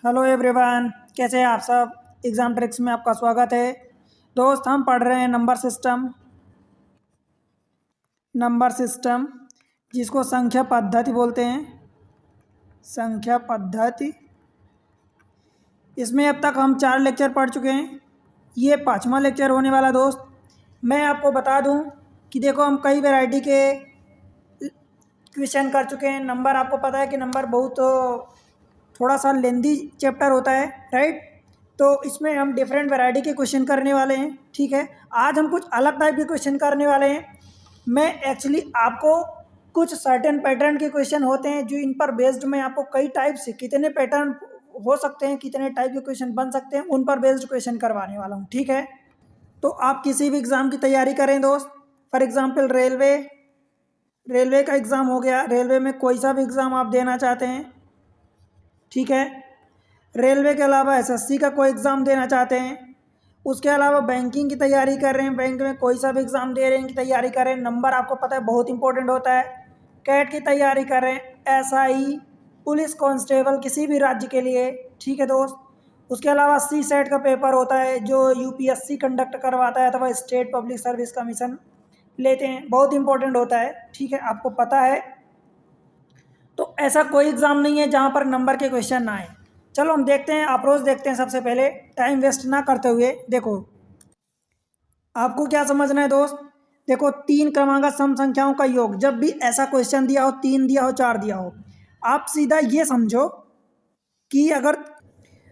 Hello everyone, कैसे हैं आप सब। एग्ज़ाम ट्रिक्स में आपका स्वागत है। दोस्त, हम पढ़ रहे हैं नंबर सिस्टम जिसको संख्या पद्धति बोलते हैं। संख्या पद्धति, इसमें अब तक हम 4 लेक्चर पढ़ चुके हैं। ये 5वां लेक्चर होने वाला। दोस्त, मैं आपको बता दूं कि देखो, हम कई वैरायटी के क्वेश्चन कर चुके हैं। नंबर, आपको पता है कि नंबर बहुत थोड़ा सा लेंदी चैप्टर होता है, राइट। तो इसमें हम डिफरेंट वैरायटी के क्वेश्चन करने वाले हैं, ठीक है। आज हम कुछ अलग टाइप के क्वेश्चन करने वाले हैं। मैं एक्चुअली आपको कुछ सर्टेन पैटर्न के क्वेश्चन होते हैं जो इन पर बेस्ड मैं आपको कई टाइप से, कितने पैटर्न हो सकते हैं, कितने टाइप के क्वेश्चन बन सकते हैं, उन पर बेस्ड क्वेश्चन करवाने वाला हूँ, ठीक है। तो आप किसी भी एग्ज़ाम की तैयारी करें दोस्त, फॉर एग्ज़ाम्पल रेलवे का एग्ज़ाम हो गया। रेलवे में कोई सा भी एग्ज़ाम आप देना चाहते हैं, ठीक है। रेलवे के अलावा एसएससी का कोई एग्ज़ाम देना चाहते हैं, उसके अलावा बैंकिंग की तैयारी कर रहे हैं, बैंक में कोई सा भी एग्ज़ाम दे रहे हैं, की तैयारी कर रहे हैं, नंबर आपको पता है बहुत इंपॉर्टेंट होता है। कैट की तैयारी कर रहे हैं, एसआई, पुलिस कांस्टेबल, किसी भी राज्य के लिए, ठीक है दोस्त। उसके अलावा सी सेट का पेपर होता है जो यूपीएससी कंडक्ट करवाता है, अथवा स्टेट पब्लिक सर्विस कमीशन लेते हैं, बहुत इंपॉर्टेंट होता है, ठीक है, आपको पता है। तो ऐसा कोई एग्ज़ाम नहीं है जहाँ पर नंबर के क्वेश्चन ना आए। चलो हम देखते हैं, अप्रोच देखते हैं। सबसे पहले टाइम वेस्ट ना करते हुए देखो, आपको क्या समझना है दोस्त। देखो, 3 क्रमांक सम संख्याओं का योग, जब भी ऐसा क्वेश्चन दिया हो, 3 दिया हो, 4 दिया हो, आप सीधा ये समझो कि अगर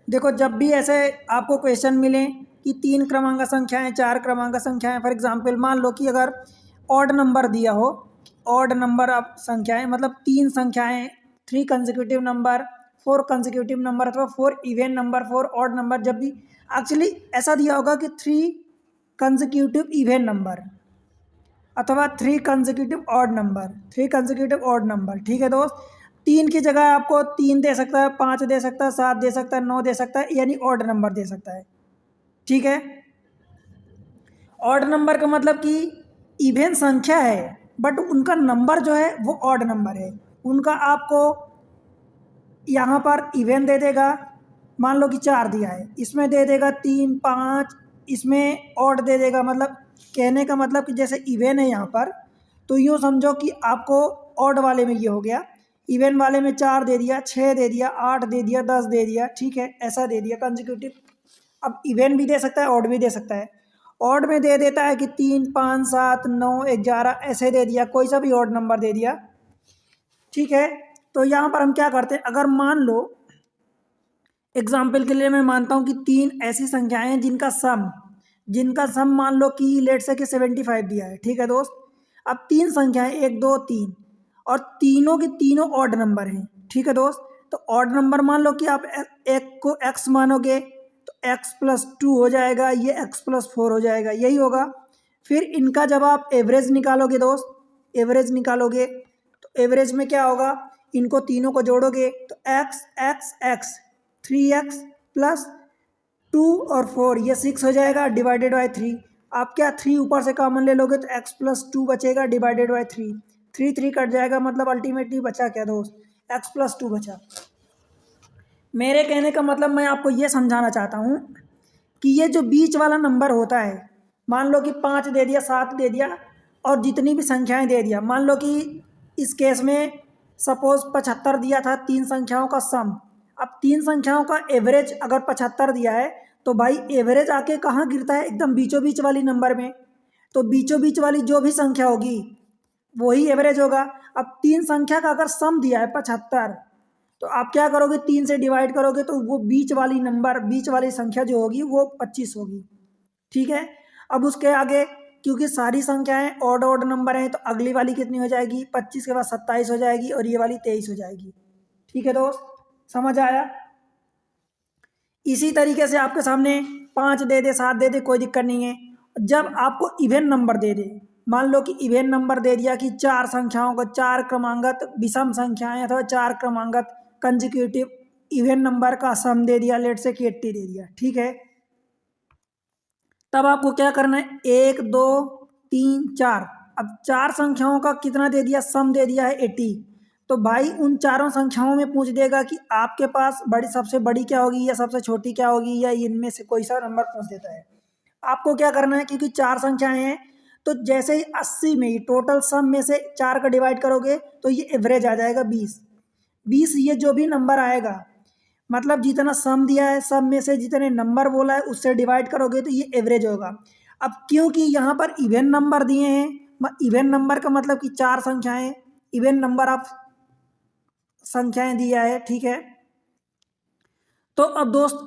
देखो, जब भी ऐसे आपको क्वेश्चन मिले कि 3 क्रमांक संख्याएं, 4 क्रमांक संख्याएं, फॉर एग्जांपल मान लो कि अगर ऑड नंबर दिया हो, ऑड नंबर आप संख्याएं मतलब 3 संख्याएं, 3 कंसेक्यूटिव नंबर, 4 कंसेक्यूटिव नंबर, अथवा 4 इवन नंबर, 4 ऑड नंबर, जब भी एक्चुअली ऐसा दिया होगा कि 3 कंसेक्यूटिव इवन नंबर अथवा 3 consecutive odd number, 3 consecutive odd number, ठीक है दोस्त। 3 की जगह आपको 3 दे सकता है, 5 दे सकता है, 7 दे सकता है, 9 दे सकता है, यानी ऑड नंबर दे सकता है, ठीक है। ऑड नंबर का मतलब कि इवन संख्या है, बट उनका नंबर जो है वो ऑड नंबर है। उनका आपको यहाँ पर इवन दे देगा। मान लो कि 4 दिया है, इसमें दे देगा 3, 5, इसमें ऑड दे देगा। मतलब कहने का मतलब कि जैसे इवन है यहाँ पर, तो यूँ समझो कि आपको ऑड वाले में ये हो गया, इवन वाले में 4 दे दिया, 6 दे दिया, 8 दे दिया, 10 दे दिया, ठीक है, ऐसा दे दिया कंसेक्यूटिव। अब इवन भी दे सकता है, ऑड भी दे सकता है। ऑड में दे देता है कि 3, 5, 7, 9, 11, ऐसे दे दिया, कोई सा भी ऑड नंबर दे दिया, ठीक है। तो यहाँ पर हम क्या करते हैं, अगर मान लो एग्जाम्पल के लिए मैं मानता हूँ कि 3 ऐसी संख्याएं हैं जिनका सम मान लो कि लेट से कि 75 दिया है, ठीक है दोस्त। अब 3 संख्याएं, 1, 2, 3, और तीनों की तीनों ऑड नंबर हैं, ठीक है दोस्त। तो ऑड नंबर मान लो कि आप एक को x मानोगे तो x+2 हो जाएगा, ये x+4 हो जाएगा, यही होगा। फिर इनका जब आप एवरेज निकालोगे दोस्त, एवरेज निकालोगे तो एवरेज में क्या होगा, इनको तीनों को जोड़ोगे तो x x x, 3x plus 2 और 4, ये 6 हो जाएगा, डिवाइडेड बाई 3। आप क्या 3 ऊपर से कॉमन ले लोगे तो x+2 बचेगा, डिवाइडेड बाई 3, 3 3 कट जाएगा, मतलब अल्टीमेटली बचा क्या दोस्त, x+2 बचा। मेरे कहने का मतलब मैं आपको ये समझाना चाहता हूँ कि ये जो बीच वाला नंबर होता है, मान लो कि 5 दे दिया, 7 दे दिया, और जितनी भी संख्याएं दे दिया, मान लो कि इस केस में सपोज 75 दिया था, 3 संख्याओं का सम। अब 3 संख्याओं का एवरेज अगर 75 दिया है, तो भाई एवरेज आके कहाँ गिरता है, एकदम बीचों बीच वाली नंबर में। तो बीचों बीच वाली जो भी संख्या होगी वही एवरेज होगा। अब 3 संख्या का अगर सम दिया है 75, तो आप क्या करोगे, 3 से डिवाइड करोगे तो वो बीच वाली संख्या जो होगी वो 25 होगी, ठीक है। अब उसके आगे, क्योंकि सारी संख्याएं ऑड ऑड नंबर हैं, तो अगली वाली कितनी हो जाएगी, 25 के बाद 27 हो जाएगी, और ये वाली 23 हो जाएगी, ठीक है दोस्त, समझ आया। इसी तरीके से आपके सामने 5 दे दे, 7 दे दे, कोई दिक्कत नहीं है। जब आपको इवन नंबर दे दे, मान लो कि इवन नंबर दे दिया कि 4 संख्याओं को, 4 क्रमांगत विषम संख्याएं अथवा 4 क्रमांगत कंजिक्यूटिव इवन नंबर का सम दे दिया, लेट से कि 80 दे दिया, ठीक है। तब आपको क्या करना है, 1, 2, 3, 4, अब 4 संख्याओं का कितना दे दिया, सम दे दिया है 80। तो भाई उन चारों संख्याओं में पूछ देगा कि आपके पास बड़ी सबसे बड़ी क्या होगी या सबसे छोटी क्या होगी, या इनमें से कोई सा नंबर पूछ देता है। आपको क्या करना है, क्योंकि चार संख्याएं हैं, तो जैसे ही 80 में ही टोटल सम में से 4 का डिवाइड करोगे तो ये एवरेज आ जाएगा 20। 20 ये जो भी नंबर आएगा, मतलब जितना सम दिया है सब में से जितने नंबर बोला है उससे डिवाइड करोगे तो ये एवरेज होगा। अब क्योंकि यहाँ पर इवन नंबर दिए हैं, इवन नंबर का मतलब कि चार संख्याएं, इवन नंबर ऑफ संख्याएं दिया है, ठीक है। तो अब दोस्त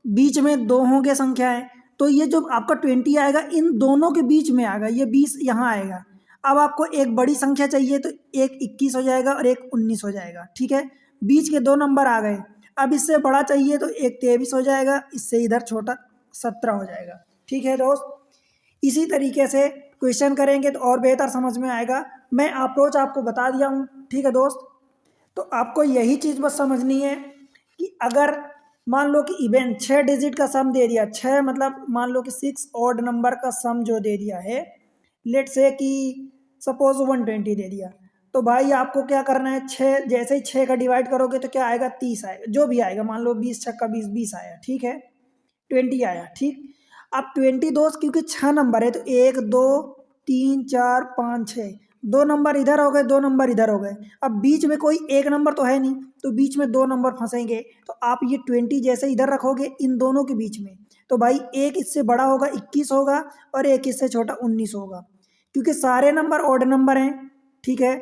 बीच में दो होंगे संख्याएं, तो ये जो आपका 20 आएगा इन दोनों के बीच में आएगा, ये 20 यहाँ आएगा। अब आपको एक बड़ी संख्या चाहिए तो एक 21 हो जाएगा और एक 19 हो जाएगा, ठीक है। बीच के दो नंबर आ गए। अब इससे बड़ा चाहिए तो एक 23 हो जाएगा, इससे इधर छोटा 17 हो जाएगा, ठीक है दोस्त। इसी तरीके से क्वेश्चन करेंगे तो और बेहतर समझ में आएगा। मैं अप्रोच आपको बता दिया हूँ, ठीक है दोस्त। तो आपको यही चीज़ बस समझनी है कि अगर मान लो कि इवेंट 6 डिजिट का सम दे दिया, 6 मतलब मान लो कि 6 ऑड नंबर का सम जो दे दिया है, लेट से कि सपोज 120 दे दिया, तो भाई आपको क्या करना है, 6 जैसे ही 6 का डिवाइड करोगे तो क्या आएगा, 30 आएगा, जो भी आएगा। मान लो 20 छक्का 20, 20 आया, ठीक है, 20 आया, ठीक। अब 20 दोस्त क्योंकि 6 नंबर है तो 1 2 3 4 5 6, दो नंबर इधर हो गए, दो नंबर इधर हो गए। अब बीच में कोई एक नंबर तो है नहीं, तो बीच में दो नंबर फंसेंगे। तो आप ये 20 जैसे इधर रखोगे इन दोनों के बीच में, तो भाई एक इससे बड़ा होगा 21 होगा और एक इससे छोटा 19 होगा, क्योंकि सारे नंबर ऑड नंबर हैं, ठीक है।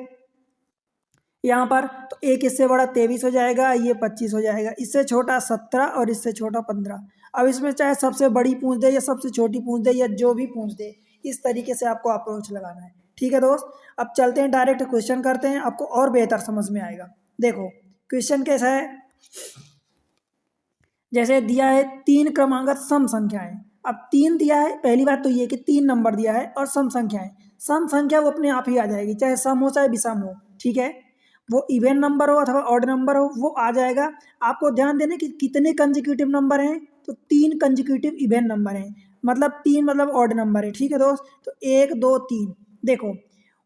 यहाँ पर तो एक इससे बड़ा 23 हो जाएगा, ये 25 हो जाएगा, इससे छोटा 17 और इससे छोटा 15। अब इसमें चाहे सबसे बड़ी पूछ दे या सबसे छोटी पूछ दे या जो भी पूछ दे, इस तरीके से आपको अप्रोच लगाना है, ठीक है दोस्त। अब चलते हैं डायरेक्ट क्वेश्चन करते हैं, आपको और बेहतर समझ में आएगा। देखो क्वेश्चन कैसा है, जैसे दिया है 3 क्रमांगत सम संख्याएं। अब 3 दिया है, पहली बात तो ये कि 3 नंबर दिया है और सम संख्याएं, सम संख्या वो अपने आप ही आ जाएगी, चाहे सम हो चाहे विषम हो, ठीक है। वो इवन नंबर हो अथवा ऑड नंबर हो वो आ जाएगा। आपको ध्यान देने कि कितने कंजिक्यूटिव नंबर हैं, तो 3 कंजिक्यूटिव इवन नंबर हैं, मतलब 3 मतलब ऑड नंबर है, ठीक है दोस्त। तो 1 2 3, देखो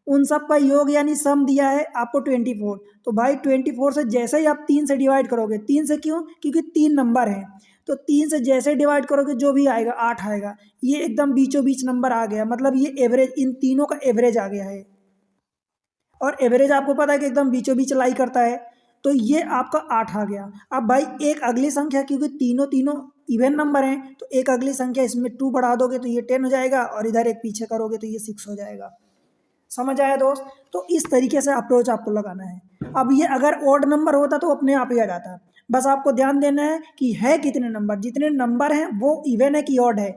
उन सब का योग यानी सम दिया है आपको 24। तो भाई 24 से जैसे ही आप 3 से डिवाइड करोगे, 3 से क्यों, क्योंकि 3 नंबर हैं, तो 3 से जैसे डिवाइड करोगे जो भी आएगा 8 आएगा। ये एकदम बीचों बीच नंबर आ गया, मतलब ये एवरेज, इन तीनों का एवरेज आ गया है। और एवरेज आपको पता है कि एकदम बीचों बीच लाई करता है, तो ये आपका 8 आ गया। अब भाई एक अगली संख्या, क्योंकि तीनों तीनों इवन नंबर हैं, तो एक अगली संख्या इसमें 2 बढ़ा दोगे तो ये 10 हो जाएगा, और इधर एक पीछे करोगे तो ये 6 हो जाएगा। समझ आया दोस्त। तो इस तरीके से अप्रोच आपको लगाना है। अब ये अगर ऑड नंबर होता तो अपने आप ही आ जाता, बस आपको ध्यान देना है कि है कितने नंबर, जितने नंबर हैं वो इवन है कि ऑड है।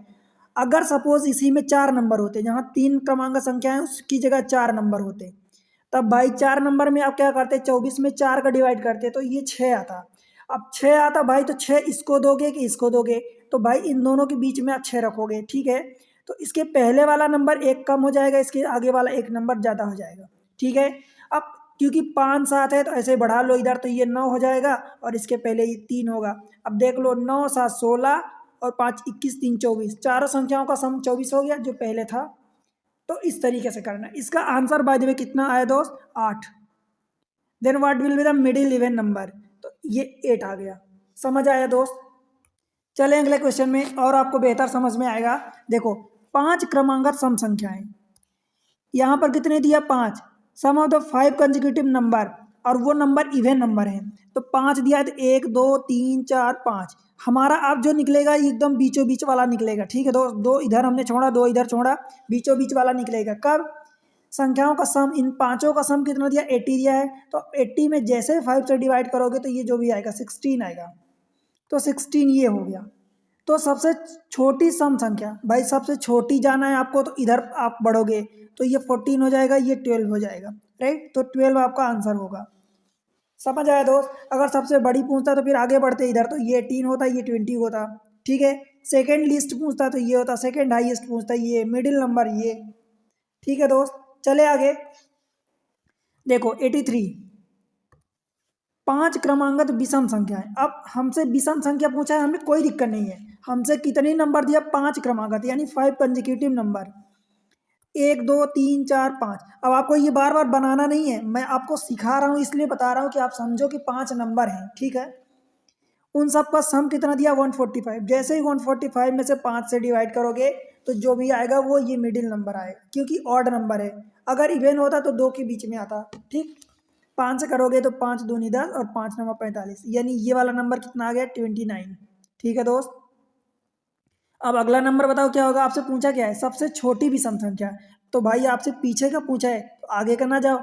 अगर सपोज इसी में 4 नंबर होते, जहाँ 3 क्रमांक संख्या है उसकी जगह 4 नंबर होते, तब भाई 4 नंबर में आप क्या करते, 24 में 4 का डिवाइड करते तो ये 6 आता। अब 6 आता भाई, तो 6 इसको दोगे कि इसको दोगे, तो भाई इन दोनों के बीच में आप 6 रखोगे, ठीक है। तो इसके पहले वाला नंबर एक कम हो जाएगा, इसके आगे वाला एक नंबर ज़्यादा हो जाएगा, ठीक है। अब क्योंकि 5 7 है तो ऐसे बढ़ा लो इधर, तो ये 9 हो जाएगा और इसके पहले ये 3 होगा। अब देख लो 9 7 16 और 5 21 3 24, चारों संख्याओं का सम 24 हो गया जो पहले था। तो इस तरीके से करना है। इसका आंसर बाय द वे कितना आया दोस्त, 8। Then what will be the middle even number, तो ये 8 आ गया। समझ आया दोस्त। चले अगले क्वेश्चन में और आपको बेहतर समझ में आएगा। देखो 5 क्रमांगत सम संख्याएं, यहाँ पर कितने दिया, 5, सम ऑफ द 5 कंजिक्यूटिव नंबर, और वो नंबर इवन नंबर है, तो 5 दिया है, तो 1 2 3 4 5, हमारा आप जो निकलेगा ये एकदम बीचों बीच वाला निकलेगा, ठीक है दोस्त। 2 इधर हमने छोड़ा, 2 इधर छोड़ा, बीचों बीच वाला निकलेगा। कब, संख्याओं का सम, इन पांचों का सम कितना दिया, 80 दिया है, तो 80 में जैसे 5 से डिवाइड करोगे तो ये जो भी आएगा 16 आएगा, तो 16 ये हो गया। तो सबसे छोटी सम संख्या, भाई सबसे छोटी जाना है आपको, तो इधर आप बढ़ोगे तो ये 14 हो जाएगा, ये 12 हो जाएगा, राइट। तो 12 आपका आंसर होगा। समझ आया दोस्त। अगर सबसे बड़ी पूछता तो फिर आगे बढ़ते इधर, तो ये 18 होता, ये 20 होता, ठीक है। सेकेंड लिस्ट पूछता तो ये होता, सेकेंड हाईएस्ट पूछता ये, मिडिल नंबर ये, ठीक है दोस्त। चले आगे, देखो 83, 5 क्रमांगत विषम संख्या है। अब हमसे विषम संख्या पूछा है, हमें कोई दिक्कत नहीं है। हमसे कितने नंबर दिया, 5 क्रमांगत यानी 5 कंजिक्यूटिव नंबर। 1 2 3 4 5। अब आपको ये बार बार बनाना नहीं है, मैं आपको सिखा रहा हूँ इसलिए बता रहा हूँ कि आप समझो कि 5 नंबर हैं, ठीक है। उन सब का सम कितना दिया 145। जैसे ही 145 में से 5 से डिवाइड करोगे तो जो भी आएगा वो ये मिडिल नंबर आएगा, क्योंकि ऑड नंबर है। अगर इवन होता तो 2 के बीच में आता, ठीक। 5 से करोगे तो 5 दूनी 10 और 5 नंबर 45, यानी ये वाला नंबर कितना आ गया 29, ठीक है दोस्त। अब अगला नंबर बताओ क्या होगा, आपसे पूछा क्या है सबसे छोटी विषम संख्या, तो भाई आपसे पीछे का पूछा है तो आगे का ना जाओ,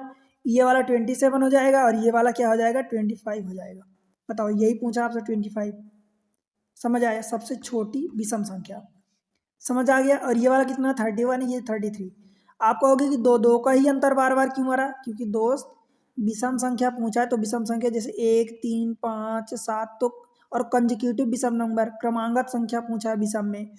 ये वाला 27 हो जाएगा और ये वाला क्या हो जाएगा 25 हो जाएगा। बताओ यही पूछा आपसे 25, समझ आया, सबसे छोटी विषम संख्या समझ आ गया। और ये वाला कितना 31 है, ये 33। आप कहोगे कि दो दो का ही अंतर बार बार क्यों आ रहा, क्योंकि दोस्त विषम संख्या पूछा है तो विषम संख्या जैसे 1 3 5 7 तो, और कंजिक्यूटिव विषम नंबर क्रमांगत संख्या पूछा है विषम में,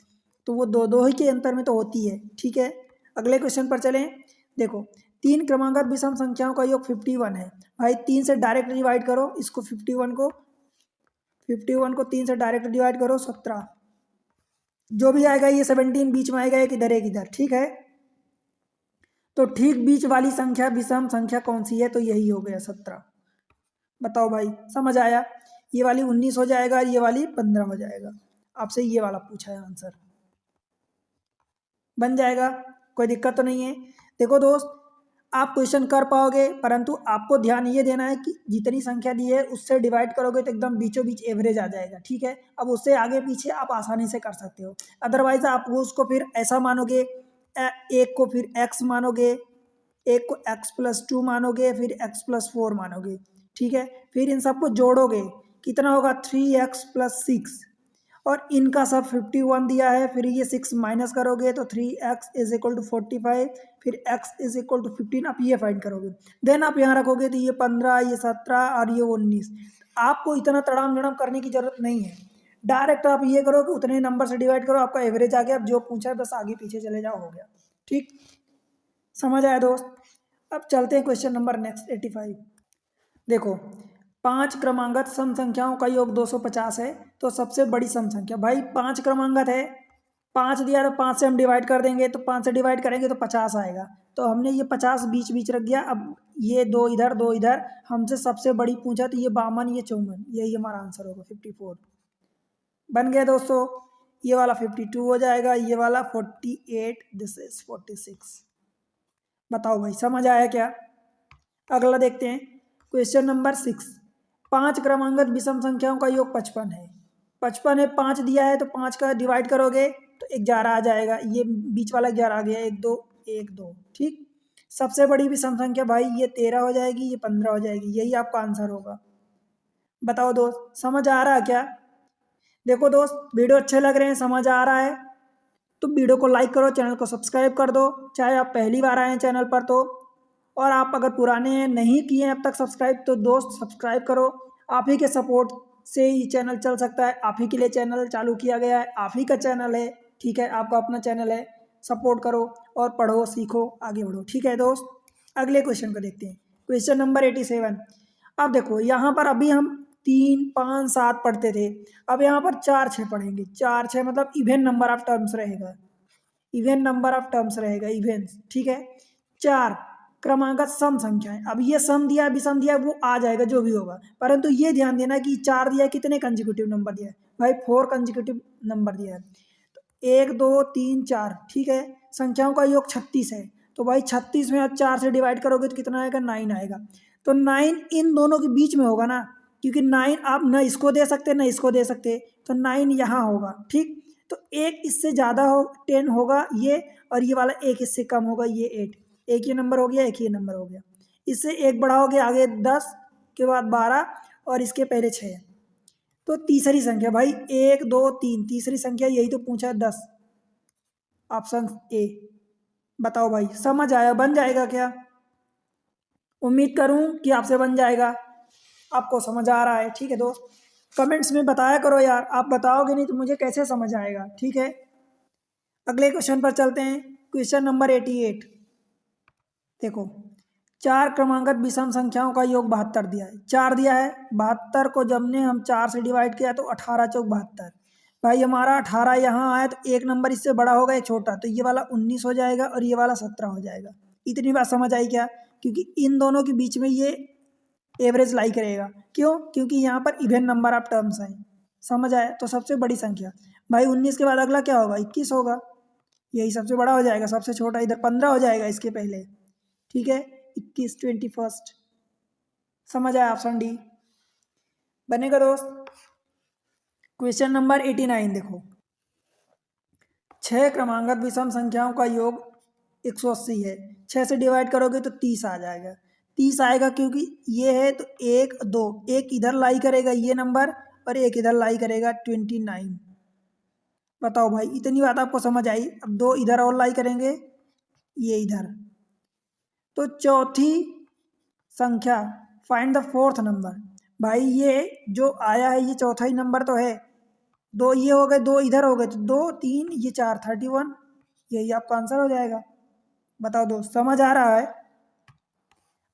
तो वो दो दो ही के अंतर में तो होती है, ठीक है। अगले क्वेश्चन पर चलें। देखो 3 क्रमांगत विषम संख्याओं का योग 51 है। भाई 3 से डायरेक्ट डिवाइड करो इसको, 51 को 3 से डायरेक्ट डिवाइड करो 17, जो भी आएगा ये 17 बीच में आएगा, एक इधर, ठीक है। तो ठीक बीच वाली संख्या विषम संख्या कौन सी है, तो यही हो गया 17। बताओ भाई समझ आया, ये वाली 19 हो जाएगा और ये वाली 15 हो जाएगा। आपसे ये वाला पूछा है, आंसर बन जाएगा, कोई दिक्कत तो नहीं है। देखो दोस्त आप क्वेश्चन कर पाओगे, परंतु आपको ध्यान ये देना है कि जितनी संख्या दी है उससे डिवाइड करोगे तो एकदम बीचों बीच एवरेज आ जाएगा, ठीक है। अब उससे आगे पीछे आप आसानी से कर सकते हो, अदरवाइज आप वो उसको फिर ऐसा मानोगे, एक को फिर x मानोगे, एक को x+2 मानोगे, फिर x+4 मानोगे, ठीक है। फिर इन सबको जोड़ोगे कितना होगा 3x+6, और इनका सब 51 दिया है, फिर ये 6 माइनस करोगे तो 3x इज इक्वल टू 45, फिर x इज इक्वल टू 15, आप ये फाइंड करोगे। देन आप यहाँ रखोगे तो ये 15, ये 17 और ये 19। आपको इतना तड़ाम जड़ाम करने की जरूरत नहीं है, डायरेक्ट आप ये करो कि उतने नंबर से डिवाइड करो, आपका एवरेज आ गया। अब जो पूछा है बस आगे पीछे चले जाओ, हो गया, ठीक। समझ आया दोस्त। अब चलते हैं क्वेश्चन नंबर नेक्स्ट 85। देखो 5 क्रमांगत सम संख्याओं का योग 250 है, तो सबसे बड़ी सम संख्या, भाई 5 क्रमांगत है, 5 दिया तो 5 से हम डिवाइड कर देंगे, तो 5 से डिवाइड करेंगे तो 50 आएगा, तो हमने ये 50 बीच बीच रख दिया। अब ये दो इधर दो इधर, हमसे सबसे बड़ी पूछा तो ये 52, ये 54, यही हमारा आंसर होगा 54। बन गया दोस्तों, ये वाला 52 हो जाएगा, ये वाला 48, दिस इज 46। बताओ भाई समझ आया क्या। अगला देखते हैं क्वेश्चन नंबर 6। 5 क्रमांगत विषम संख्याओं का योग 55 है। 55 है, 5 दिया है तो 5 का डिवाइड करोगे तो 11 आ जाएगा, ये बीच वाला 11 आ गया, 1 2 1 2, ठीक। सबसे बड़ी विषम संख्या भाई ये 13 हो जाएगी, ये 15 हो जाएगी, यही आपका आंसर होगा। बताओ दोस्त समझ आ रहा है क्या। देखो दोस्त वीडियो अच्छे लग रहे हैं, समझ आ रहा है तो वीडियो को लाइक करो, चैनल को सब्सक्राइब कर दो, चाहे आप पहली बार आए हैं चैनल पर तो, और आप अगर पुराने नहीं किए हैं अब तक सब्सक्राइब तो दोस्त सब्सक्राइब करो। आप ही के सपोर्ट से ये चैनल चल सकता है, आप ही के लिए चैनल चालू किया गया है, आप ही का चैनल है, ठीक है, आपका अपना चैनल है। सपोर्ट करो और पढ़ो सीखो आगे बढ़ो, ठीक है दोस्त। अगले क्वेश्चन को देखते हैं, क्वेश्चन नंबर 87। अब देखो यहाँ पर अभी हम 3 5 7 पढ़ते थे, अब यहाँ पर 4 6 पढ़ेंगे। 4 6 मतलब इवन नंबर ऑफ टर्म्स रहेगा, इवन नंबर ऑफ टर्म्स रहेगा, इवेंट्स, ठीक है। 4 क्रमांगत सम संख्याएं, अब ये सम दिया विषम दिया वो आ जाएगा जो भी होगा, परंतु ये ध्यान देना कि 4 दिया कितने कंजिक्यूटिव नंबर दिया है, भाई 4 कंजिक्यूटिव नंबर दिया है, तो 1 2 3 4, ठीक है। संख्याओं का योग 36 है, तो भाई 36 में आप 4 से डिवाइड करोगे तो कितना आएगा 9 आएगा, तो 9 इन दोनों के बीच में होगा ना, क्योंकि 9 आप न इसको दे सकते न इसको दे सकते, तो 9 यहाँ होगा, ठीक। तो एक इससे ज़्यादा हो 10 होगा ये, और ये वाला एक इससे कम होगा ये 8, एक ये नंबर हो गया, एक ये नंबर हो गया, इससे एक बड़ा हो गया, आगे 10 के बाद 12 और इसके पहले 6, तो तीसरी संख्या भाई 1 2 3, तीसरी संख्या यही तो पूछा है 10, ऑप्शन ए। बताओ भाई समझ आया, बन जाएगा क्या। उम्मीद करूं कि आपसे बन जाएगा, आपको समझ आ रहा है, ठीक है दोस्त। कमेंट्स में बताया करो यार, आप बताओगे नहीं तो मुझे कैसे समझ आएगा, ठीक है। अगले क्वेश्चन पर चलते हैं, क्वेश्चन नंबर 88। देखो 4 क्रमांगत विषम संख्याओं का योग 72 दिया है, 4 दिया है, 72 को जब ने हम 4 से डिवाइड किया तो 18 चौक 72, भाई हमारा 18 यहाँ आया तो एक नंबर इससे बड़ा होगा एक छोटा, तो ये वाला 19 हो जाएगा और ये वाला 17 हो जाएगा। इतनी बात समझ आई क्या? क्योंकि इन दोनों के बीच में ये एवरेज लाई करेगा। क्यों? क्योंकि यहाँ पर इवन नंबर ऑफ टर्म्स हैं। समझ आया? तो सबसे बड़ी संख्या भाई 19 के बाद अगला क्या होगा? 21 होगा। यही सबसे बड़ा हो जाएगा, सबसे छोटा इधर 15 हो जाएगा इसके पहले। ठीक है, 21 21। समझ आया? ऑप्शन डी बनेगा दोस्त। क्वेश्चन नंबर 89 देखो, 6 क्रमांगत विषम संख्याओं का योग 180 है। 6 से डिवाइड करोगे तो 30 आ जाएगा। 30 आएगा क्योंकि ये है तो 1 2, एक इधर लाई करेगा ये नंबर और एक इधर लाई करेगा 29। बताओ भाई, इतनी बात आपको समझ आई? अब 2 इधर और लाई करेंगे, ये इधर। तो चौथी संख्या, फाइंड द फोर्थ नंबर। भाई ये जो आया है ये चौथा ही नंबर तो है। 2 ये हो गए, 2 इधर हो गए, तो 2 3 ये 4, 31। यही आपका आंसर हो जाएगा। बताओ दोस्त, समझ आ रहा है?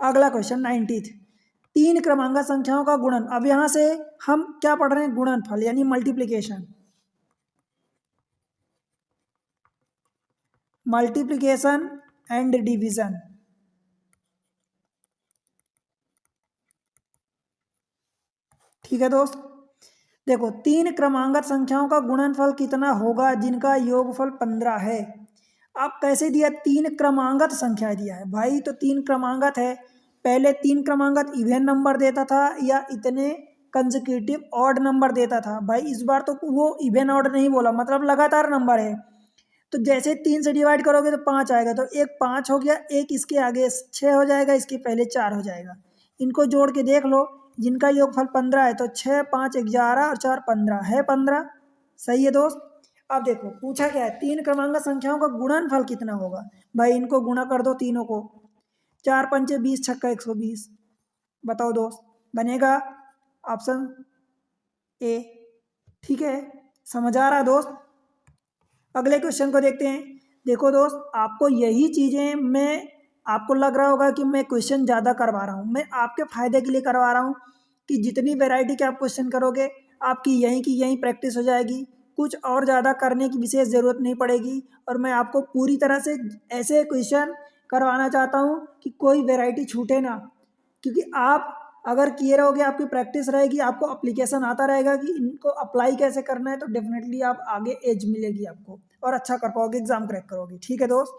अगला क्वेश्चन 90th, 3 क्रमांक संख्याओं का गुणन। अब यहाँ से हम क्या पढ़ रहे हैं? गुणनफल यानी मल्टीप्लिकेशन। Multiplication and division. ठीक है दोस्त, देखो 3 क्रमांगत संख्याओं का गुणनफल कितना होगा जिनका योगफल 15 है। अब कैसे दिया? 3 क्रमांगत संख्या दिया है भाई, तो 3 क्रमांगत है। पहले 3 क्रमांगत इवन नंबर देता था या इतने कंसेक्यूटिव ऑड नंबर देता था। भाई इस बार तो वो इवन ऑड नहीं बोला, मतलब लगातार नंबर है। तो जैसे 3 से डिवाइड करोगे तो 5 आएगा, तो एक 5 हो गया, एक इसके आगे 6 हो जाएगा, इसके पहले 4 हो जाएगा। इनको जोड़ के देख लो, जिनका योगफल 15 है, तो 6 5 11 और 4 15 है 15। सही है दोस्त। अब देखो पूछा क्या है? 3 क्रमांक संख्याओं का गुणनफल कितना होगा। भाई इनको गुणा कर दो तीनों को, 4 पंचे 20 छक्का 120। बताओ दोस्त, बनेगा ऑप्शन ए। ठीक है, समझ आ रहा है दोस्त? अगले क्वेश्चन को देखते हैं। देखो दोस्त, आपको यही चीज़ें मैं, आपको लग रहा होगा कि मैं क्वेश्चन ज़्यादा करवा रहा हूँ, मैं आपके फ़ायदे के लिए करवा रहा हूँ कि जितनी वैरायटी के आप क्वेश्चन करोगे आपकी यहीं की यहीं प्रैक्टिस हो जाएगी। कुछ और ज़्यादा करने की विशेष ज़रूरत नहीं पड़ेगी। और मैं आपको पूरी तरह से ऐसे क्वेश्चन करवाना चाहता हूँ कि कोई वैरायटी छूटे ना। क्योंकि आप अगर किए रहोगे, आपकी प्रैक्टिस रहेगी, आपको अप्लीकेशन आता रहेगा कि इनको अप्लाई कैसे करना है, तो डेफिनेटली आप आगे एज मिलेगी आपको और अच्छा कर पाओगे, एग्जाम क्रैक करोगे। ठीक है दोस्त,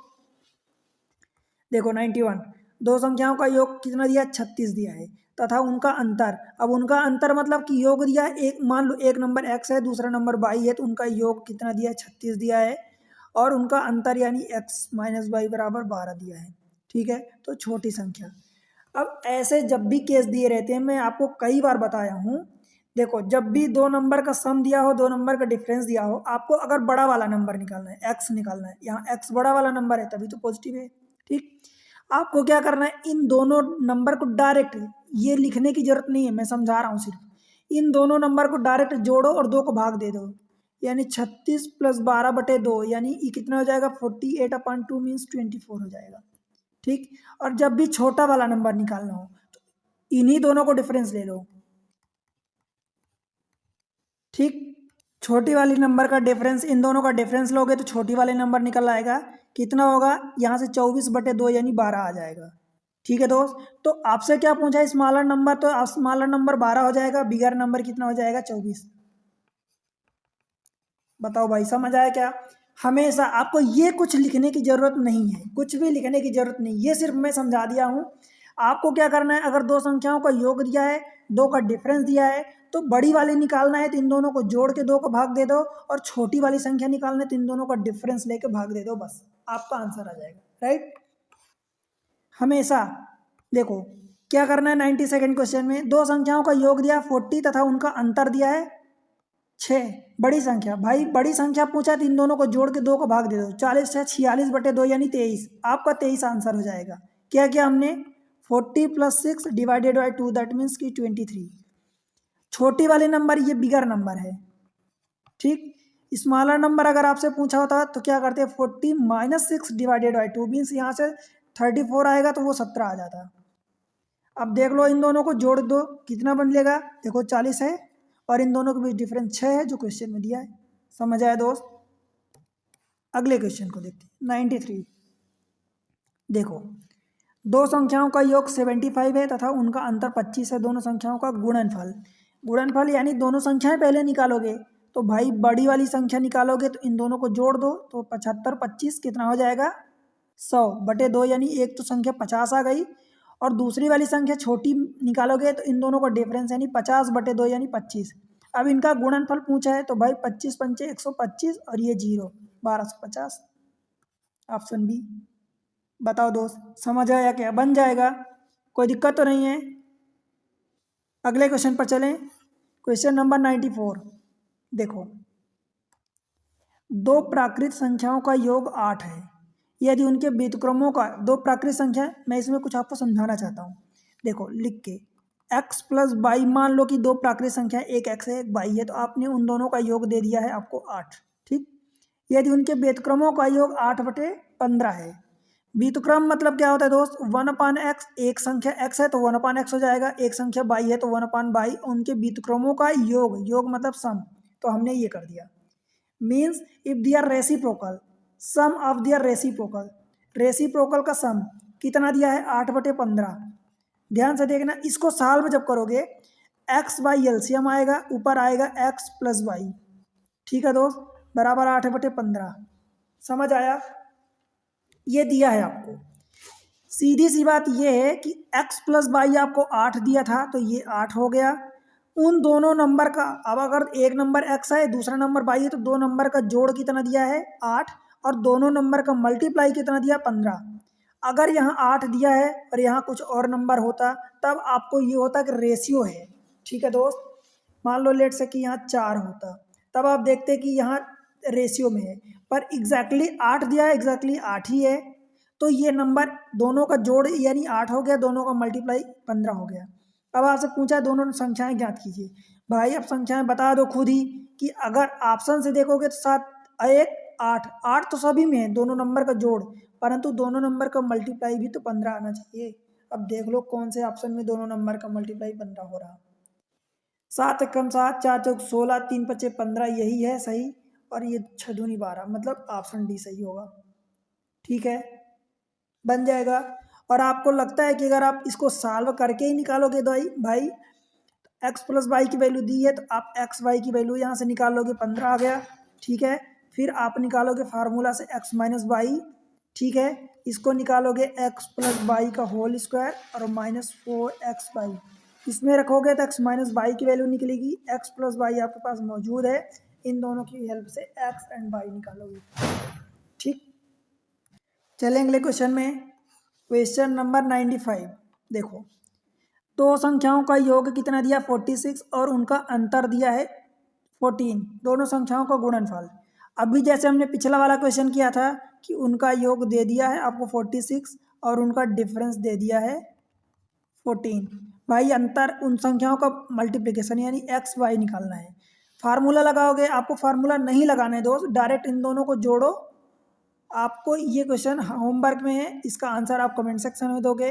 देखो 91, 2 संख्याओं का योग कितना दिया? 36 दिया है तथा उनका अंतर। अब उनका अंतर मतलब कि योग दिया है, एक मान लो एक नंबर x है, दूसरा नंबर y है, तो उनका योग कितना दिया है? 36 दिया है। और उनका अंतर यानी x माइनस वाई बराबर 12 दिया है। ठीक है, तो छोटी संख्या। अब ऐसे जब भी केस दिए रहते हैं, मैं आपको कई बार बताया हूँ। देखो जब भी 2 नंबर का सम दिया हो, 2 नंबर का डिफरेंस दिया हो, आपको अगर बड़ा वाला नंबर निकालना है, एक्स निकालना है, यहाँ एक्स बड़ा वाला नंबर है तभी तो पॉजिटिव है। ठीक, आपको क्या करना है? इन दोनों नंबर को डायरेक्ट, ये लिखने की जरूरत नहीं है, मैं समझा रहा हूँ सिर्फ। इन दोनों नंबर को डायरेक्ट जोड़ो और 2 को भाग दे दो, यानी 36 + 12/2, यानी ये कितना हो जाएगा? 48/2 मीन्स 24 हो जाएगा। ठीक, और जब भी छोटा वाला नंबर निकालना हो तो इन्हीं दोनों को डिफरेंस ले लो। ठीक, छोटी वाली नंबर का डिफरेंस, इन दोनों का डिफरेंस लोगे तो छोटी वाले नंबर निकल आएगा। कितना होगा? यहाँ से 24/2 यानी 12 आ जाएगा। ठीक है दोस्त, तो आपसे क्या पूछा है? स्मॉलर नंबर, तो स्मॉलर नंबर 12 हो जाएगा, बिगर नंबर कितना हो जाएगा? 24। बताओ भाई, समझ आया क्या? हमेशा आपको ये कुछ लिखने की ज़रूरत नहीं है, कुछ भी लिखने की ज़रूरत नहीं, ये सिर्फ मैं समझा दिया हूँ। आपको क्या करना है? अगर 2 संख्याओं का योग दिया है, 2 का डिफरेंस दिया है, तो बड़ी वाली निकालना है तो इन दोनों को जोड़ के 2 को भाग दे दो, और छोटी वाली संख्या निकालना है तो इन दोनों का डिफरेंस लेके भाग दे दो, बस आपका आंसर आ जाएगा। राइट, हमेशा देखो क्या करना है। 92nd क्वेश्चन में 2 संख्याओं का योग दिया 40 तथा उनका अंतर दिया है 6। बड़ी संख्या, भाई बड़ी संख्या पूछा तो इन दोनों को जोड़ के 2 को भाग दे दो, 40 से 46/2 यानी 23। आपका 23 आंसर हो जाएगा। क्या किया हमने? 40 + 6 डिवाइडेड बाई 2, दैट मीन्स की 23। छोटी वाले नंबर ये बिगर नंबर है। ठीक, स्मॉलर नंबर अगर आपसे पूछा होता तो क्या करते? 40 - 6 डिवाइडेड बाई 2 मीन्स यहाँ से 34 आएगा तो वो 17 आ जाता। अब देख लो, इन दोनों को जोड़ दो, कितना बन लेगा? देखो 40 है और इन दोनों के बीच डिफरेंस 6 है जो क्वेश्चन में दिया है। समझ आया दोस्त। अगले क्वेश्चन को देखते हैं 93। देखो, दो संख्याओं का योग 75 है तथा उनका अंतर 25 है। दोनों संख्याओं का गुणनफल, गुणनफल यानी दोनों संख्याएं पहले निकालोगे तो भाई बड़ी वाली संख्या निकालोगे तो इन दोनों को जोड़ दो तो 75 25 कितना हो जाएगा 100/2, यानी एक तो संख्या 50 आ गई और दूसरी वाली संख्या छोटी निकालोगे तो इन दोनों का डिफरेंस यानी 50/2 यानी 25। अब इनका गुणनफल पूछा है तो भाई 25 पंचे 125 और ये 0 1250, ऑप्शन बी। बताओ दोस्त, समझ आया क्या? बन जाएगा, कोई दिक्कत तो नहीं है। अगले क्वेश्चन पर चलें, क्वेश्चन नंबर 94। देखो, दो प्राकृत संख्याओं का योग 8 है यदि उनके व्युत्क्रमों का, दो प्राकृत संख्या, मैं इसमें कुछ आपको समझाना चाहता हूँ। देखो लिख के, x प्लस वाई, मान लो कि दो प्राकृत संख्या, एक x है एक y है, तो आपने उन दोनों का योग दे दिया है आपको 8, ठीक। यदि उनके व्युत्क्रमों का योग 8/15 है। व्युत्क्रम मतलब क्या होता है दोस्त? 1/x, एक संख्या x है तो 1/x हो जाएगा, एक संख्या y है तो 1/y, उनके व्युत्क्रमों का योग, योग मतलब सम, तो हमने ये कर दिया। Means if they are reciprocal, sum of their reciprocal, reciprocal का सम कितना दिया है 8/15। ध्यान से देखना, इसको सॉल्व जब करोगे एक्स वाई एलसीएम आएगा, ऊपर आएगा x प्लस वाई, ठीक है दोस्त, बराबर 8/15। समझ आया? ये दिया है आपको। सीधी सी बात ये है कि x प्लस वाई आपको 8 दिया था तो ये 8 हो गया। उन दोनों नंबर का, अब अगर एक नंबर x है दूसरा नंबर y है तो दो नंबर का जोड़ कितना दिया है 8 और दोनों नंबर का मल्टीप्लाई कितना दिया 15। अगर यहाँ 8 दिया है और यहाँ कुछ और नंबर होता तब आपको ये होता कि रेशियो है, ठीक है दोस्त। मान लो लेट से कि यहाँ 4 होता, तब आप देखते कि यहाँ रेशियो में है, पर एग्जैक्टली 8 दिया है, एग्जैक्टली 8 ही है, तो ये नंबर दोनों का जोड़ यानी 8 हो गया, दोनों का मल्टीप्लाई 15 हो गया। अब आपसे पूछा दोनों संख्याएं ज्ञात कीजिए। भाई अब संख्याएं बता दो खुद ही कि अगर ऑप्शन से देखोगे तो 7 1 8, 8 तो सभी में है, दोनों नंबर का जोड़, परंतु दोनों नंबर का मल्टीप्लाई भी तो 15 आना चाहिए। अब देख लो कौन से ऑप्शन में दोनों नंबर का मल्टीप्लाई 15 हो रहा। 7 एकम 7, 4 चौक 16, 3 पच्चे 15, यही है सही, और ये 6 दूनी 12, मतलब ऑप्शन डी सही होगा, ठीक है, बन जाएगा। और आपको लगता है कि अगर आप इसको सॉल्व करके ही निकालोगे भाई x प्लस वाई की वैल्यू दी है तो आप x y की वैल्यू यहाँ से निकाल लोगे, 15 आ गया, ठीक है। फिर आप निकालोगे फार्मूला से x माइनस वाई, ठीक है, इसको निकालोगे x प्लस वाई का होल स्क्वायर और -4xy, इसमें रखोगे तो x माइनस वाई की वैल्यू निकलेगी, x प्लस वाई आपके पास मौजूद है, इन दोनों की हेल्प से x एंड y निकालोगे, ठीक। चलें अगले क्वेश्चन में, क्वेश्चन नंबर 95। देखो, दो संख्याओं का योग कितना दिया 46 और उनका अंतर दिया है 14, दोनों संख्याओं का गुणनफल। अभी जैसे हमने पिछला वाला क्वेश्चन किया था कि उनका योग दे दिया है आपको 46 और उनका डिफरेंस दे दिया है 14। भाई अंतर, उन संख्याओं का मल्टीप्लिकेशन यानी एक्स वाई निकालना है। फार्मूला लगाओगे, आपको फार्मूला नहीं लगाना है दोस्त, डायरेक्ट इन दोनों को जोड़ो। आपको ये क्वेश्चन होमवर्क में है, इसका आंसर आप कमेंट सेक्शन में दोगे।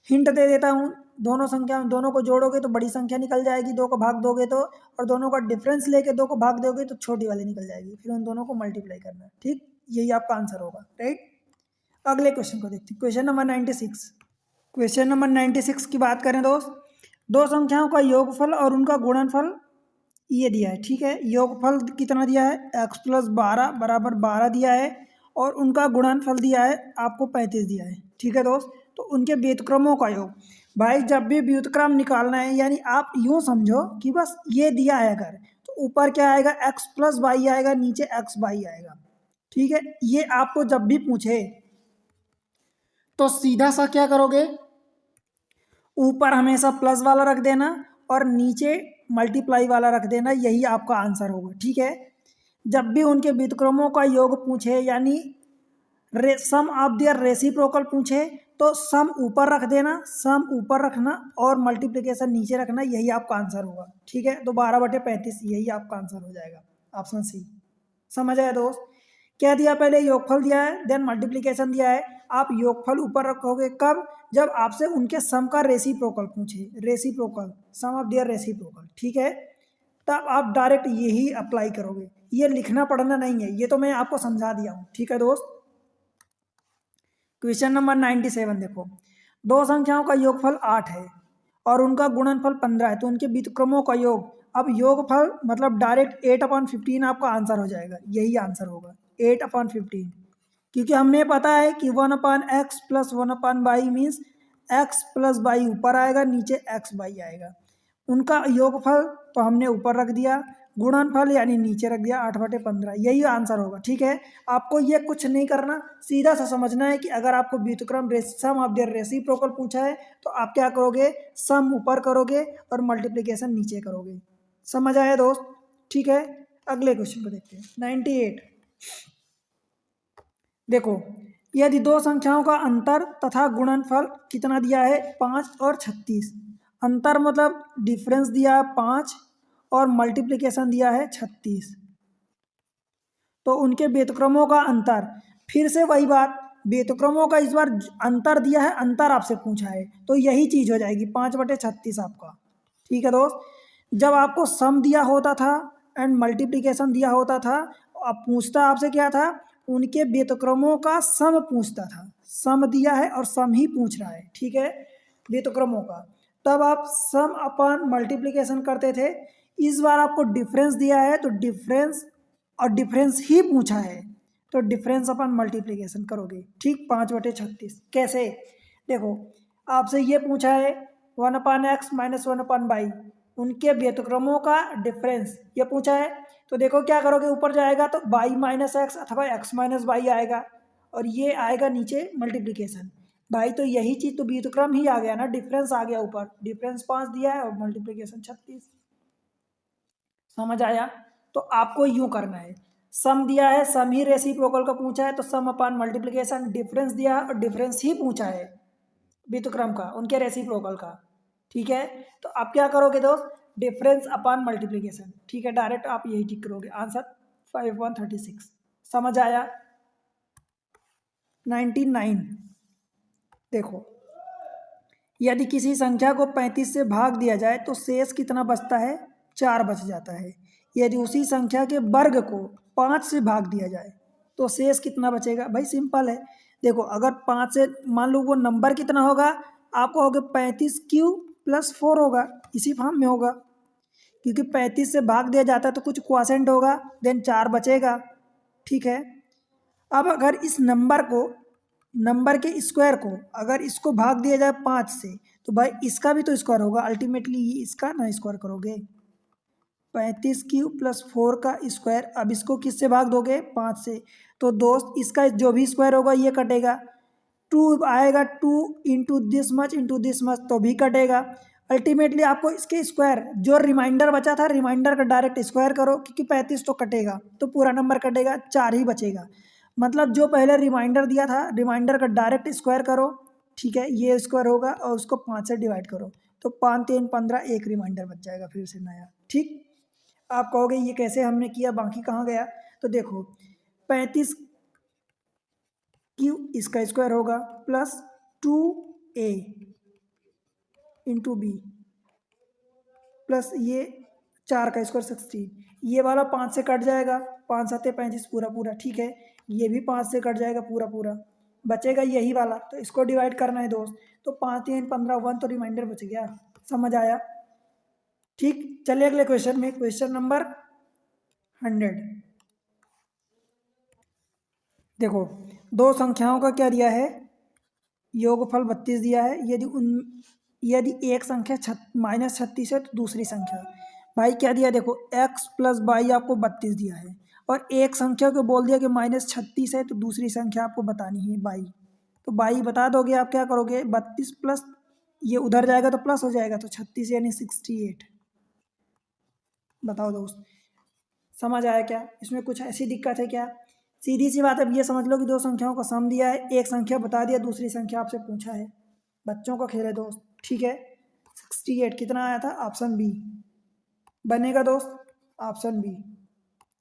हिंट दे देता हूँ, दोनों संख्या, दोनों को जोड़ोगे तो बड़ी संख्या निकल जाएगी, 2 को भाग दोगे तो, और दोनों का डिफरेंस लेके 2 को भाग दोगे तो छोटी वाली निकल जाएगी, फिर उन दोनों को मल्टीप्लाई करना है, ठीक, यही आपका आंसर होगा, राइट। अगले क्वेश्चन को देखते हैं, क्वेश्चन नंबर 96। क्वेश्चन नंबर 96 की बात करें दोस्त, दो संख्याओं का योगफल और उनका गुणनफल ये दिया है, ठीक है। योगफल कितना दिया है x प्लस 12 बराबर 12 दिया है और उनका गुणनफल दिया है आपको 35 दिया है, ठीक है दोस्त। तो उनके व्युत्क्रमों का योग, भाई जब भी व्युत्क्रम निकालना है यानी आप यूँ समझो कि बस ये दिया है अगर, तो ऊपर क्या आएगा x प्लस वाई आएगा, नीचे x वाई आएगा, ठीक है। ये आपको जब भी पूछे तो सीधा सा क्या करोगे, ऊपर हमेशा प्लस वाला रख देना और नीचे मल्टीप्लाई वाला रख देना, यही आपका आंसर होगा, ठीक है। जब भी उनके व्युत्क्रमों का योग पूछे यानी सम ऑफ देयर रेसिप्रोकल पूछे तो सम ऊपर रख देना, सम ऊपर रखना और मल्टीप्लिकेशन नीचे रखना, यही आपका आंसर होगा, ठीक है। तो 12/35 यही आपका आंसर हो जाएगा, ऑप्शन सी। समझ आया दोस्त? क्या दिया, पहले योगफल दिया है, देन मल्टीप्लिकेशन दिया है। आप योगफल ऊपर रखोगे कब, जब आपसे उनके सम का रेसिप्रोकल पूछे, reciprocal, sum of their reciprocal, ठीक है, तब आप डायरेक्ट यही अप्लाई करोगे। ये लिखना पढ़ना नहीं है, ये तो मैं आपको समझा दिया हूँ। ठीक है दोस्त। क्वेश्चन नंबर 97 देखो, दो संख्याओं का योगफल 8 है और उनका गुणनफल 15 है, तो उनके व्युत्क्रमों का योग। अब योगफल मतलब डायरेक्ट 8/15 आपका आंसर हो जाएगा, यही आंसर होगा 8/15, क्योंकि हमें पता है कि 1/x plus 1/y means x plus by ऊपर आएगा, नीचे x बाई आएगा। उनका योगफल तो हमने ऊपर रख दिया, गुणनफल यानी नीचे रख दिया 8/15, यही आंसर होगा। ठीक है, आपको ये कुछ नहीं करना, सीधा सा समझना है कि अगर आपको व्युत्क्रम सम ऑफ देयर रेसिप्रोकल पूछा है तो आप क्या करोगे, सम ऊपर करोगे और मल्टीप्लिकेशन नीचे करोगे। समझ आया दोस्त? ठीक है, अगले क्वेश्चन को देखते हैं 98। देखो, यदि दो संख्याओं का अंतर तथा गुणनफल कितना दिया है, 5 और 36। अंतर मतलब डिफरेंस दिया है 5 और मल्टीप्लिकेशन दिया है 36, तो उनके व्युत्क्रमों का अंतर, फिर से वही बात, व्युत्क्रमों का इस बार अंतर दिया है, अंतर आपसे पूछा है, तो यही चीज़ हो जाएगी 5/36 आपका। ठीक है दोस्त, जब आपको सम दिया होता था एंड मल्टीप्लिकेशन दिया होता था, अब पूछता आपसे क्या था, उनके व्युत्क्रमों का सम पूछता था, सम दिया है और सम ही पूछ रहा है। ठीक है, व्युत्क्रमों का, तब आप सम अपन मल्टीप्लिकेशन करते थे। इस बार आपको डिफरेंस दिया है तो डिफरेंस और डिफरेंस ही पूछा है, तो डिफरेंस अपन मल्टीप्लिकेशन करोगे। ठीक, 5/36 कैसे, देखो आपसे ये पूछा है 1/x माइनस 1/y, उनके व्युत्क्रमों का डिफरेंस ये पूछा है, तो देखो क्या करोगे, ऊपर जाएगा तो y माइनस एक्स अथवा x माइनस वाई आएगा और ये आएगा नीचे मल्टीप्लिकेशन। भाई तो यही चीज़ तो व्युत्क्रम ही आ गया ना, डिफरेंस आ गया ऊपर, डिफरेंस 5 दिया है और मल्टीप्लिकेशन 36। समझ आया? तो आपको यूं करना है, सम दिया है, सम ही रेसिप्रोकल का पूछा है तो सम अपान मल्टीप्लिकेशन, डिफरेंस दिया है और डिफरेंस ही पूछा है व्युत्क्रम का, उनके रेसिप्रोकल का। ठीक है, तो आप क्या करोगे दोस्त, डिफरेंस अपान मल्टीप्लिकेशन। ठीक है, डायरेक्ट आप यही टिक करोगे, आंसर 5136। समझ आया? 99 देखो, यदि किसी संख्या को 35 से भाग दिया जाए तो शेष कितना बचता है, 4 बच जाता है। यदि उसी संख्या के वर्ग को 5 से भाग दिया जाए तो शेष कितना बचेगा। भाई सिंपल है, देखो अगर 5 से, मान लो वो नंबर कितना होगा आपको, होगा 35³ + 4 होगा, इसी फॉर्म में होगा, क्योंकि 35 से भाग दिया जाता है तो कुछ क्वोशेंट होगा, देन 4 बचेगा। ठीक है, अब अगर इस नंबर को, नंबर के स्क्वायर को अगर इसको भाग दिया जाए 5 से तो भाई इसका भी तो स्क्वायर होगा, अल्टीमेटली ये इसका ना स्क्वायर करोगे, 35³ + 4 का स्क्वायर। अब इसको किससे भाग दोगे, 5 से, तो दोस्त इसका जो भी स्क्वायर होगा ये कटेगा, 2 आएगा, 2 इंटू दिस मच तो भी कटेगा। अल्टीमेटली आपको इसके स्क्वायर, जो रिमाइंडर बचा था रिमाइंडर का डायरेक्ट स्क्वायर करो, क्योंकि 35 तो कटेगा तो पूरा नंबर कटेगा, 4 ही बचेगा। मतलब जो पहले रिमाइंडर दिया था रिमाइंडर का डायरेक्ट स्क्वायर करो। ठीक है, ये स्क्वायर होगा और उसको 5 से डिवाइड करो, तो 5 3 15, एक रिमाइंडर बच जाएगा फिर से नया। ठीक, आप कहोगे ये कैसे हमने किया, बाकी कहाँ गया, तो देखो 35 क्यू इसका स्क्वायर होगा plus 2a into B plus ये 4 का स्क्वायर 16, ये वाला 5 से कट जाएगा, 5 7 35 पूरा पूरा। ठीक है, ये भी 5 से कट जाएगा पूरा पूरा, बचेगा यही वाला, तो इसको डिवाइड करना है दोस्त, तो 5 3 15 1 तो रिमाइंडर बच गया। समझ आया? ठीक, चलिए अगले क्वेश्चन में, क्वेश्चन नंबर 100। देखो, दो संख्याओं का क्या दिया है, योगफल 32 दिया है। यदि एक संख्या -36 है तो दूसरी संख्या, भाई क्या दिया, देखो x + y आपको 32 दिया है और एक संख्या को बोल दिया कि -36 है तो दूसरी संख्या आपको बतानी है y, तो y बता दोगे आप, क्या करोगे 32 प्लस ये उधर जाएगा तो प्लस हो जाएगा, तो 36 यानी 68। बताओ दोस्त, समझ आया क्या, इसमें कुछ ऐसी दिक्कत है क्या? सीधी सी बात है, अब ये समझ लो कि दो संख्याओं का सम दिया है, एक संख्या बता दिया, दूसरी संख्या आपसे पूछा है, बच्चों का खेल है दोस्त। ठीक है, 68 कितना आया था, ऑप्शन बी बनेगा दोस्त, ऑप्शन बी।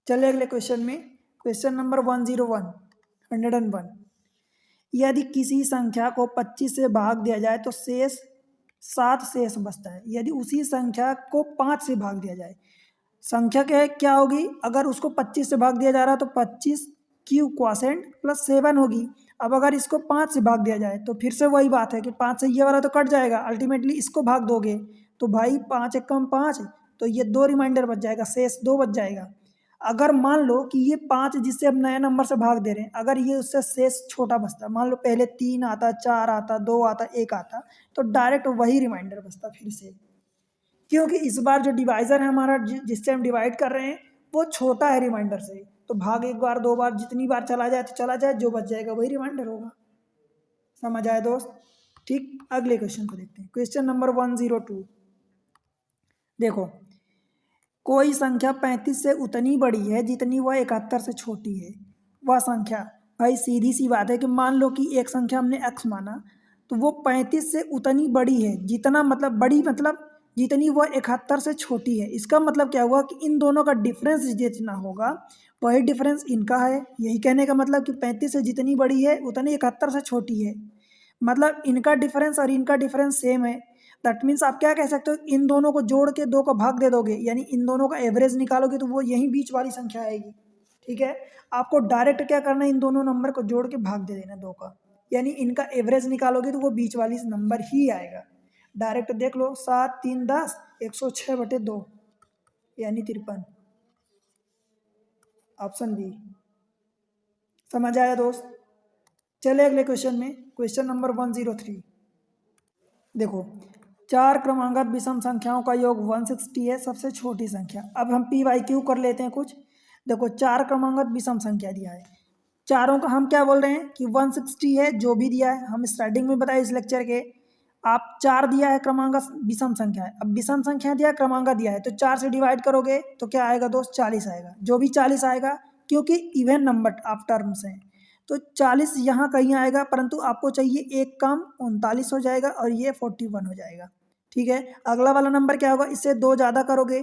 चलिए अगले क्वेश्चन में, क्वेश्चन नंबर 101 101। यदि किसी संख्या को 25 से भाग दिया जाए तो शेष 7 शेष बचता है। यदि उसी संख्या को 5 से भाग दिया जाए, संख्या क्या होगी, अगर उसको 25 से भाग दिया जा रहा है तो 25 क्यूब क्वासेंट प्लस 7 होगी। अब अगर इसको 5 से भाग दिया जाए तो फिर से वही बात है कि 5 से ये वाला तो कट जाएगा, अल्टीमेटली इसको भाग दोगे तो भाई 5 एकम 5, तो ये 2 रिमाइंडर बच जाएगा, शेष 2 बच जाएगा। अगर मान लो कि ये 5 जिससे अब नए नंबर से भाग दे रहे हैं, अगर ये उससे शेष छोटा बचता, मान लो पहले 3 आता, 4 आता, 2 आता, 1 आता, तो डायरेक्ट वही रिमाइंडर बचता फिर से, क्योंकि इस बार जो डिवाइज़र है हमारा जिससे हम डिवाइड कर रहे हैं वो छोटा है रिमाइंडर से, तो भाग एक बार दो बार जितनी बार चला जाए तो चला जाए, जो बच जाएगा वही रिमाइंडर होगा। समझ आए दोस्त? ठीक, अगले क्वेश्चन को देखते हैं। Question number 102। देखो, कोई संख्या 35 से उतनी बड़ी है जितनी वह 71 से छोटी है। वह संख्या, भाई सीधी सी बात है कि मान लो कि एक संख्या हमने x माना, तो वो 35 से उतनी बड़ी है, जितना मतलब बड़ी मतलब जितनी वह 71 से छोटी है। इसका मतलब क्या हुआ कि इन दोनों का डिफरेंस जितना होगा वही डिफरेंस इनका है। यही कहने का मतलब कि 35 से जितनी बड़ी है उतनी 71 से छोटी है, मतलब इनका डिफरेंस और इनका डिफरेंस सेम है। दैट मीन्स आप क्या कह सकते हो, इन दोनों को जोड़ के 2 को भाग दे दोगे, यानी इन दोनों का एवरेज निकालोगे तो वो यही बीच वाली संख्या आएगी। ठीक है, आपको डायरेक्ट क्या करना है, इन दोनों नंबर को जोड़ के भाग दे देना 2 का, यानी इनका एवरेज निकालोगे तो वो बीच वाली नंबर ही आएगा। डायरेक्ट देख लो, 7 3 10, 106/2 यानी 53, ऑप्शन बी। समझ आया दोस्त? चले अगले क्वेश्चन में, क्वेश्चन नंबर 103। देखो, 4 क्रमांगत विषम संख्याओं का योग 160 है, सबसे छोटी संख्या। अब हम पी वाई क्यू कर लेते हैं कुछ। देखो, 4 क्रमांगत विषम संख्या दिया है, चारों का हम क्या बोल रहे हैं कि 160 है, जो भी दिया है हम स्टार्टिंग में बताए इस लेक्चर के। आप 4 दिया है क्रमांगत विषम संख्या है, अब विषम संख्या दिया क्रमांगत दिया है, तो 4 से डिवाइड करोगे तो क्या आएगा दोस्त, 40 आएगा। जो भी 40 आएगा, क्योंकि इवन नंबर आप टर्म्स हैं तो 40 यहाँ कहीं आएगा, परंतु आपको चाहिए एक कम, 39 हो जाएगा और ये 41 हो जाएगा। ठीक है, अगला वाला नंबर क्या होगा, इससे 2 ज़्यादा करोगे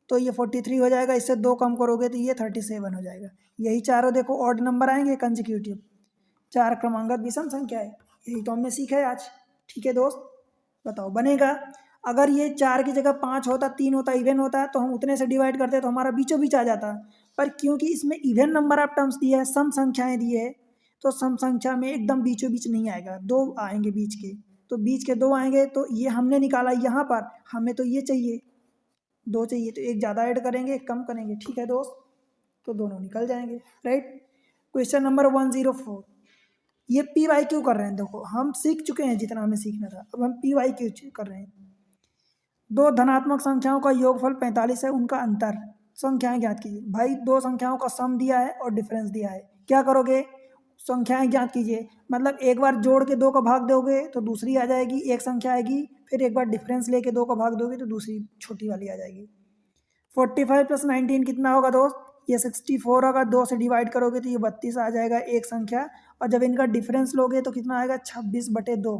तो ये 43 हो जाएगा, इससे 2 कम करोगे तो ये 37 हो जाएगा। यही चारों देखो ऑड नंबर आएंगे कंसेक्यूटिव, 4 क्रमांगत विषम संख्या है। यही तो हमने सीखा है आज। ठीक है दोस्त, बताओ बनेगा? अगर ये 4 की जगह 5 होता, 3 होता, इवन होता तो हम उतने से डिवाइड करते तो हमारा बीचों बीच आ जाता, पर क्योंकि इसमें इवन नंबर ऑफ टर्म्स दिए है, सम संख्याएं दिए है, तो सम संख्या में एकदम बीचों बीच नहीं आएगा, 2 आएंगे बीच के, तो बीच के 2 आएंगे, तो ये हमने निकाला यहाँ पर, हमें तो ये चाहिए 2 चाहिए, तो एक ज़्यादा ऐड करेंगे एक कम करेंगे। ठीक है दोस्त, तो दोनों निकल जाएंगे। Right, question number 104। ये पी वाई क्यू कर रहे हैं। देखो, हम सीख चुके हैं जितना हमें सीखना था, अब हम पी वाई क्यू कर रहे हैं। 2 धनात्मक संख्याओं का योगफल 45 है, उनका अंतर संख्याएं ज्ञात कीजिए। भाई 2 संख्याओं का सम दिया है और डिफरेंस दिया है, क्या करोगे, संख्याएं ज्ञात कीजिए, मतलब एक बार जोड़ के 2 का भाग दोगे तो दूसरी आ जाएगी, एक संख्या आएगी, फिर एक बार डिफरेंस लेके 2 का भाग दोगे तो दूसरी छोटी वाली आ जाएगी। 45 + 19 कितना होगा दोस्त, ये 64 होगा, 2 से डिवाइड करोगे तो ये 32 आ जाएगा एक संख्या, और जब इनका डिफरेंस लोगे तो कितना आएगा, 26/2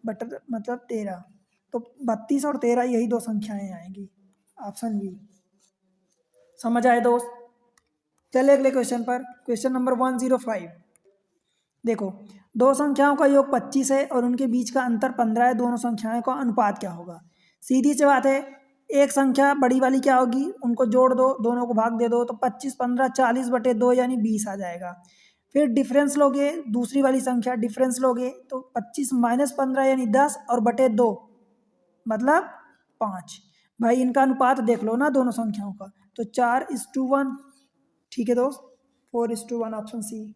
बटर मतलब 13, तो 32 और 13 यही 2 संख्याएं आएंगी, ऑप्शन बी। समझ आए दोस्त? चले अगले क्वेश्चन पर, क्वेश्चन नंबर 105। देखो, 2 संख्याओं का योग 25 है और उनके बीच का अंतर 15 है, दोनों संख्याओं का अनुपात क्या होगा? सीधी सी बात है, एक संख्या बड़ी वाली क्या होगी, उनको जोड़ दो, दोनों को भाग दे दो, तो 25 15 40/2 यानी 20 आ जाएगा। फिर डिफरेंस लोगे, दूसरी वाली संख्या डिफरेंस लोगे तो 25 - 15 यानी 10 और बटे 2 मतलब 5। भाई इनका अनुपात देख लो ना दोनों संख्याओं का, तो 4:1। ठीक है दोस्त, 4:1 ऑप्शन सी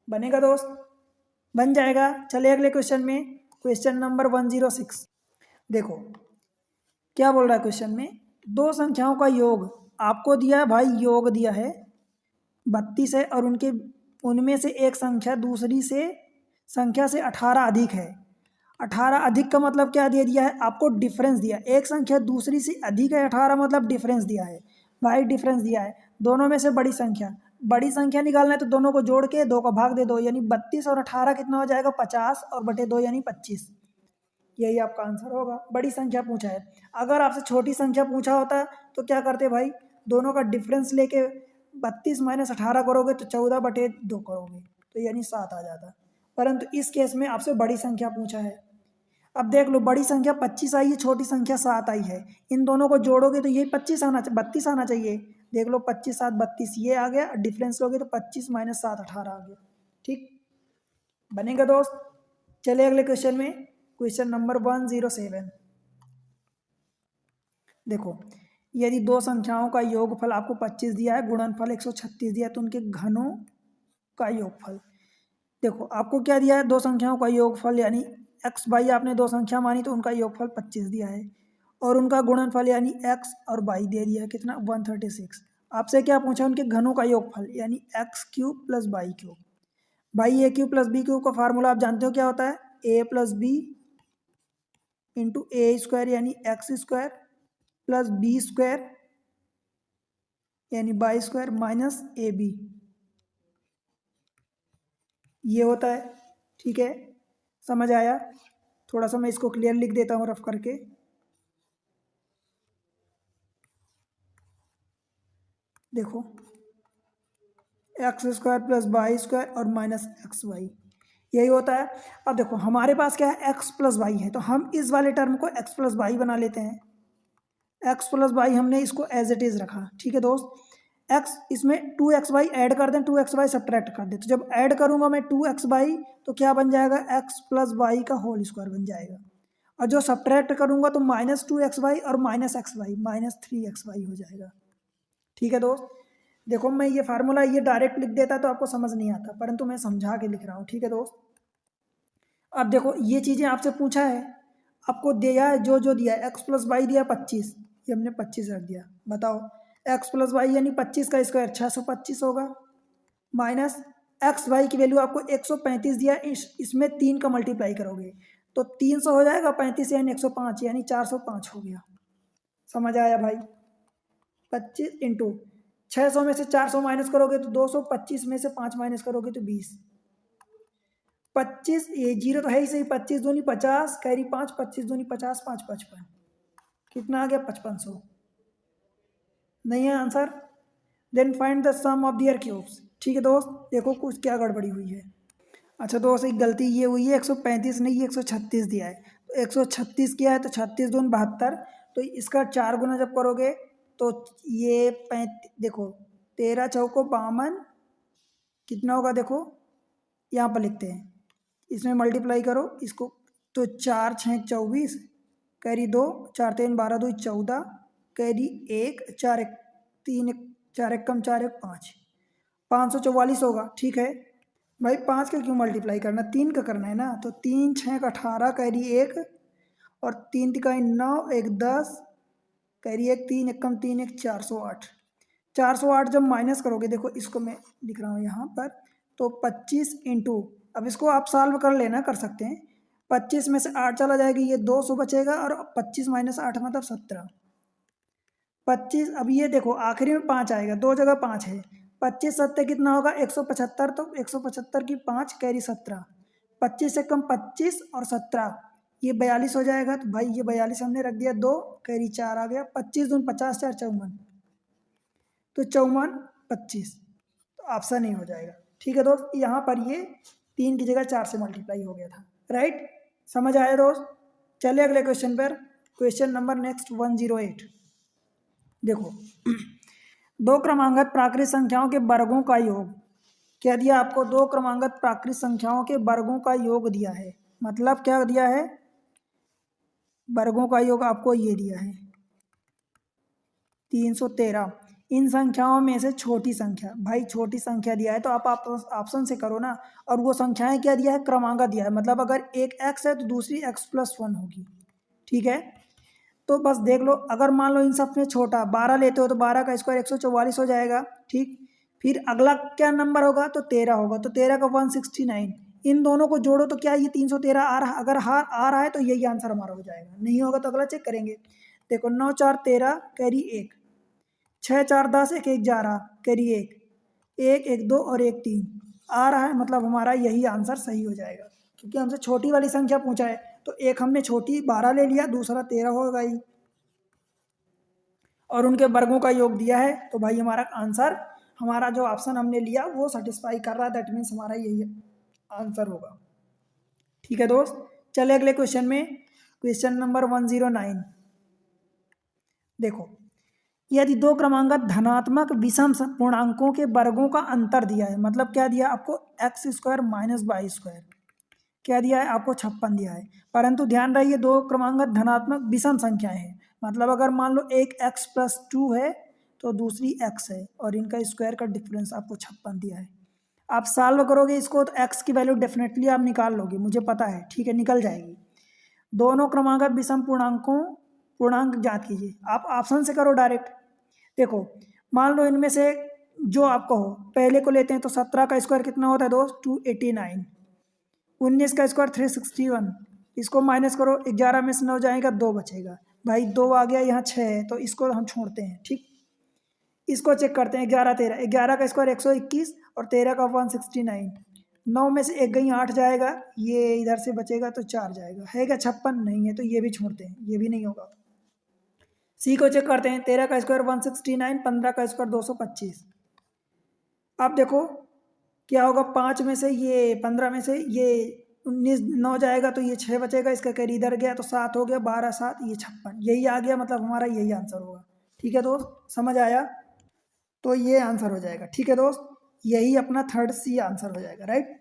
बनेगा दोस्त, बन जाएगा। चले अगले क्वेश्चन में, क्वेश्चन नंबर 106। देखो, क्या बोल रहा है क्वेश्चन में, 2 संख्याओं का योग आपको दिया है, भाई योग दिया है 32 है और उनमें से एक संख्या दूसरी से संख्या से 18 अधिक है। 18 अधिक का मतलब क्या दे दिया है आपको, डिफरेंस दिया, एक संख्या दूसरी से अधिक है, 18 मतलब डिफरेंस दिया है। भाई डिफरेंस दिया है, दोनों में से बड़ी संख्या निकालना है तो दोनों को जोड़ के 2 का भाग दे दो, यानी 32 और 18 कितना हो जाएगा, 50 और बटे 2 यानी 25। यही आपका आंसर होगा। बड़ी संख्या पूछा है, अगर आपसे छोटी संख्या पूछा होता तो क्या करते भाई, दोनों का डिफरेंस लेके 32 - 18 करोगे तो 14/2 करोगे, तो यानी 7 आ जाता, परंतु इस केस में आपसे बड़ी संख्या पूछा है। अब देख लो, बड़ी संख्या 25 आई है, छोटी संख्या 7 आई है, इन दोनों को जोड़ोगे तो ये 25 आना 32 आना चाहिए। देख लो 25 7 32, ये आ गया, डिफरेंस लोगे तो 25 - 7 18 आ गया। ठीक बनेगा दोस्त। चलिए अगले क्वेश्चन में, क्वेश्चन नंबर 107। देखो, यदि दो संख्याओं का योगफल आपको 25 दिया है, गुणनफल 136 दिया है, तो उनके घनों का योगफल। देखो आपको क्या दिया है, दो संख्याओं का योगफल यानी एक्स बाई, आपने दो संख्या मानी तो उनका योगफल 25 दिया है, और उनका गुणनफल यानी एक्स और बाई दे दिया है कितना 136। आपसे क्या पूछा, उनके घनों का योगफल यानी X cube plus Y cube. भाई A cube plus B cube का फार्मूला आप जानते हो क्या होता है, A plus B into A square यानी X square plus B square यानी Y square minus A B, ये होता है। ठीक है, समझ आया। थोड़ा सा मैं इसको क्लियर लिख देता हूँ रफ करके। देखो X square plus Y square और माइनस एक्स वाई, यही होता है। अब देखो हमारे पास क्या है, एक्स प्लस वाई है, तो हम इस वाले टर्म को एक्स प्लस वाई बना लेते हैं। एक्स प्लस वाई हमने इसको एज इट इज़ रखा। ठीक है दोस्त, एक्स इसमें 2xy ऐड कर दें, 2xy सब्ट्रैक्ट कर दें, तो जब ऐड करूंगा मैं 2xy तो क्या बन जाएगा, एक्स प्लस वाई का होल स्क्वायर बन जाएगा, और जो सब्ट्रैक्ट करूंगा तो -2xy और -xy -3xy हो जाएगा। ठीक है दोस्त, देखो मैं ये फार्मूला ये डायरेक्ट लिख देता तो आपको समझ नहीं आता, परंतु मैं समझा के लिख रहा हूँ। ठीक है दोस्त, अब देखो ये चीज़ें आपसे पूछा है, आपको दिया है जो दिया है, एक्स प्लस वाई दिया 25, ये हमने 25 रख दिया। बताओ एक्स प्लस वाई यानी 25 का स्क्वायर 625 होगा, माइनस एक्स वाई की वैल्यू आपको 135 दिया, इसमें 3 का मल्टीप्लाई करोगे तो 300 हो जाएगा, 35 यानी 105 यानी 405 हो गया। समझ आया भाई। 25 इंटू 600 में से 400 माइनस करोगे तो 200, 25 में से 5 माइनस करोगे तो 20, 25 ये जीरो तो है ही सही, 25 दूनी 50 कैरी 5, 25 दूनी 50 5 55, कितना आ गया 5500। नहीं है answer, then find the sum of their cubes. ठीक है दोस्त, देखो कुछ क्या गड़बड़ी हुई है। अच्छा दोस्त, एक गलती ये हुई है, 135 नहीं 136 दिया है, तो 136 किया है तो 36 दून 72, तो इसका 4 गुना जब करोगे तो ये 35, देखो 13 चौको 52, कितना होगा देखो यहाँ पर लिखते हैं, इसमें मल्टीप्लाई करो इसको, तो 4 6 24 कैरी 2, 4 3 12 2 14 कैरी 1 4 1 3 4 1 कम 4 1 5, 544 होगा। ठीक है भाई, 5 का क्यों मल्टीप्लाई करना, 3 का करना है ना, तो 3 6 18 कैरी 1 और 3 तिकाई 9 1 10 कैरी 1 3 1 कम 3 1 408, 408 जब माइनस करोगे, देखो इसको मैं लिख रहा हूँ यहाँ पर, तो 25 इंटू, अब इसको आप सॉल्व कर लेना, कर सकते हैं, 25 में से 8 चला जाएगा, ये 200 बचेगा, और 25 - 8 मतलब 17, 25, अब ये देखो आखिरी में 5 आएगा, दो जगह 5 है, 25 7 कितना होगा 175, तो 175 की 5 कैरी 17, 25 से कम 25 और 17 ये 42 हो जाएगा, तो भाई ये 42 हमने रख दिया, 2 कैरी 4 आ गया, 25 दून 50 4 54, तो 54 25, तो ऑप्शन ही हो जाएगा। ठीक है दोस्त, यहाँ पर ये 3 की जगह 4 से मल्टीप्लाई हो गया था। राइट, समझ आया दोस्त। चलिए अगले क्वेश्चन पर, क्वेश्चन नंबर नेक्स्ट 108। देखो दो क्रमांगत प्राकृत संख्याओं के वर्गों का योग, क्या दिया आपको, दो क्रमांगत प्राकृत संख्याओं के वर्गों का योग दिया है, मतलब क्या दिया है, वर्गों का योग आपको ये दिया है 313। इन संख्याओं में से छोटी संख्या, भाई छोटी संख्या दिया है तो आप ऑप्शन से करो ना, और वो संख्याएं क्या दिया है, क्रमांक दिया है, मतलब अगर एक x है तो दूसरी x+1 होगी। ठीक है, तो बस देख लो, अगर मान लो इन सब में छोटा 12 लेते हो तो 12 का स्क्वायर 144 हो जाएगा। ठीक, फिर अगला क्या नंबर होगा, तो 13 होगा, तो 13 का 169, इन दोनों को जोड़ो तो क्या ये 313 आ रहा, अगर आ रहा है तो यही आंसर हमारा हो जाएगा, नहीं होगा तो अगला चेक करेंगे। देखो 9 4 13 कैरी 1, 6 4 10 1 1 11 कैरी 1 1 1 2 और 1 3 आ रहा है, मतलब हमारा यही आंसर सही हो जाएगा, क्योंकि हमसे छोटी वाली संख्या पूछा है, तो एक हमने छोटी 12 ले लिया, दूसरा 13 होगा ही, और उनके वर्गों का योग दिया है, तो भाई हमारा आंसर, हमारा जो ऑप्शन हमने लिया वो सेटिस्फाई कर रहा है, दैट मीन्स हमारा यही आंसर होगा। ठीक है दोस्त, चले अगले क्वेश्चन में, क्वेश्चन नंबर 109। देखो, यदि दो क्रमांक धनात्मक विषम पूर्णांकों के वर्गों का अंतर दिया है, मतलब क्या दिया आपको, X square minus Y square, क्या दिया है आपको, 56 दिया है। परंतु ध्यान रहिए दो क्रमांक धनात्मक विषम संख्याएं हैं, मतलब अगर मान लो एक x प्लस 2 है तो दूसरी x है और इनका स्क्वायर का डिफरेंस आपको 56 दिया है। आप सॉल्व करोगे इसको तो x की वैल्यू डेफिनेटली आप निकाल लोगे, मुझे पता है, ठीक है, निकल जाएगी। दोनों क्रमांक विषम पूर्णांक ज्ञात कीजिए। आप ऑप्शन से करो डायरेक्ट। देखो, मान लो इनमें से जो आपको हो, पहले को लेते हैं तो 17 का स्क्वायर कितना होता है दोस्त, 289। 19 का स्क्वायर 361, इसको माइनस करो, 11 में से 9 जाएगा 2 बचेगा, भाई 2 आ गया, यहाँ 6 है तो इसको हम छोड़ते हैं, ठीक। इसको चेक करते हैं, 11 13, 11 का स्क्वायर 121 और 13 का 169, 9 में से 1 गई 8 जाएगा, ये इधर से बचेगा तो 4 जाएगा, है क्या 56, नहीं है तो ये भी छोड़ते हैं, ये भी नहीं होगा। सी को चेक करते हैं, 13 का स्क्वायर 169, 15 का स्क्वायर 225। अब देखो क्या होगा, 5 में से ये 15 में से ये 19 9 जाएगा तो ये 6 बचेगा, इसका कैरी इधर गया तो 7 हो गया, 12 7 ये 56, यही आ गया, मतलब हमारा यही आंसर होगा। ठीक है दोस्त, समझ आया, तो ये आंसर हो जाएगा। ठीक है दोस्त, यही अपना थर्ड सी आंसर हो जाएगा, राइट।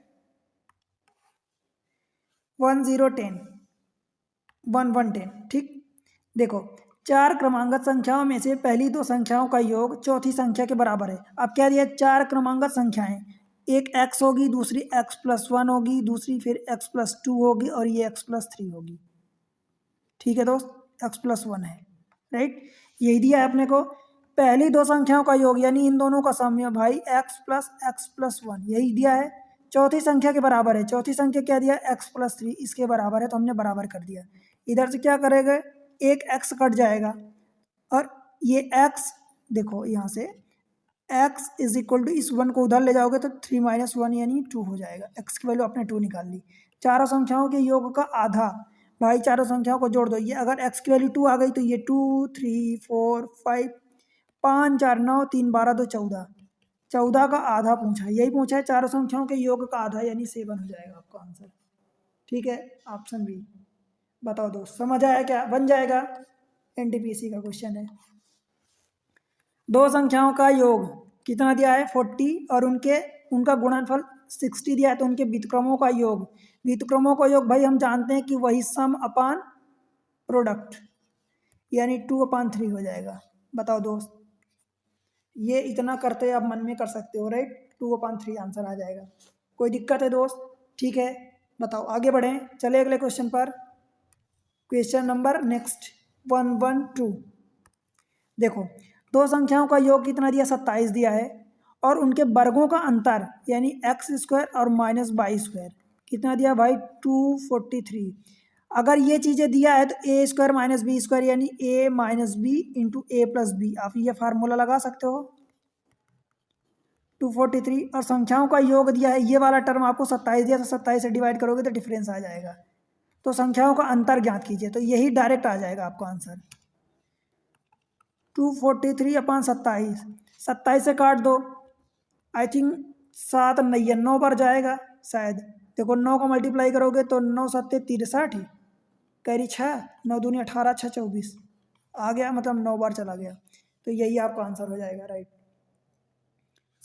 1010 1110, ठीक। देखो, चार क्रमांगत संख्याओं में से पहली दो संख्याओं का योग चौथी संख्या के बराबर है। अब क्या दिया, चार क्रमांगत संख्याएं, एक x होगी, दूसरी x+1 होगी, दूसरी फिर x+2 होगी और ये x+3 होगी। ठीक है दोस्त, x+1 है, राइट। यही दिया है अपने को, पहली दो संख्याओं का योग यानी इन दोनों का सम भाई x+x+1, यही दिया है। चौथी संख्या के बराबर है, चौथी संख्या क्या दिया, x+3, इसके बराबर है तो हमने बराबर कर दिया। इधर से क्या करेंगे, एक x कट जाएगा और ये x, देखो यहाँ से x इज इक्वल टू, इस 1 को उधर ले जाओगे तो 3 - 1 यानी 2 हो जाएगा। x की वैल्यू आपने 2 निकाल ली। चारों संख्याओं के योग का आधा, भाई चारों संख्याओं को जोड़ दो, ये अगर x की वैल्यू 2 आ गई तो ये 2 3 4 5 5 4 9 3 12 2 14, 14 का आधा पूछा है, यही पूछा है, चारों संख्याओं के योग का आधा यानी 7 हो जाएगा आपका आंसर। ठीक है, ऑप्शन बी। बताओ दोस्त, समझ आया क्या, बन जाएगा, एनटीपीसी का क्वेश्चन है। दो संख्याओं का योग कितना दिया है, 40 और उनका गुणनफल 60 दिया है, तो उनके व्युत्क्रमों का योग, व्युत्क्रमों का योग भाई हम जानते हैं कि वही सम अपान प्रोडक्ट यानी 2/3 हो जाएगा। बताओ दोस्त, ये इतना करते आप मन में कर सकते हो, राइट, 2/3 आंसर आ जाएगा। कोई दिक्कत है दोस्त, ठीक है, बताओ आगे बढ़ें, चले अगले क्वेश्चन पर। Question number next 112। देखो, दो संख्याओं का योग कितना दिया, 27 दिया है और उनके वर्गों का अंतर यानी x² और -y² कितना दिया भाई, 243। अगर ये चीज़ें दिया है तो a² - b² यानी a - b इंटू a+b, आप ये फार्मूला लगा सकते हो, 243। और संख्याओं का योग दिया है, ये वाला टर्म आपको 27 दिया तो 27 से डिवाइड करोगे तो डिफरेंस आ जाएगा। तो संख्याओं का अंतर ज्ञात कीजिए, तो यही डायरेक्ट आ जाएगा आपका आंसर, 243/27, 27 से काट दो, आई थिंक 7 9 9 बार जाएगा शायद। देखो 9 को मल्टीप्लाई करोगे तो 9 7 63, कैरी 6, 9 दूनी 18, 6 24 आ गया, मतलब 9 बार चला गया, तो यही आपका आंसर हो जाएगा, राइट।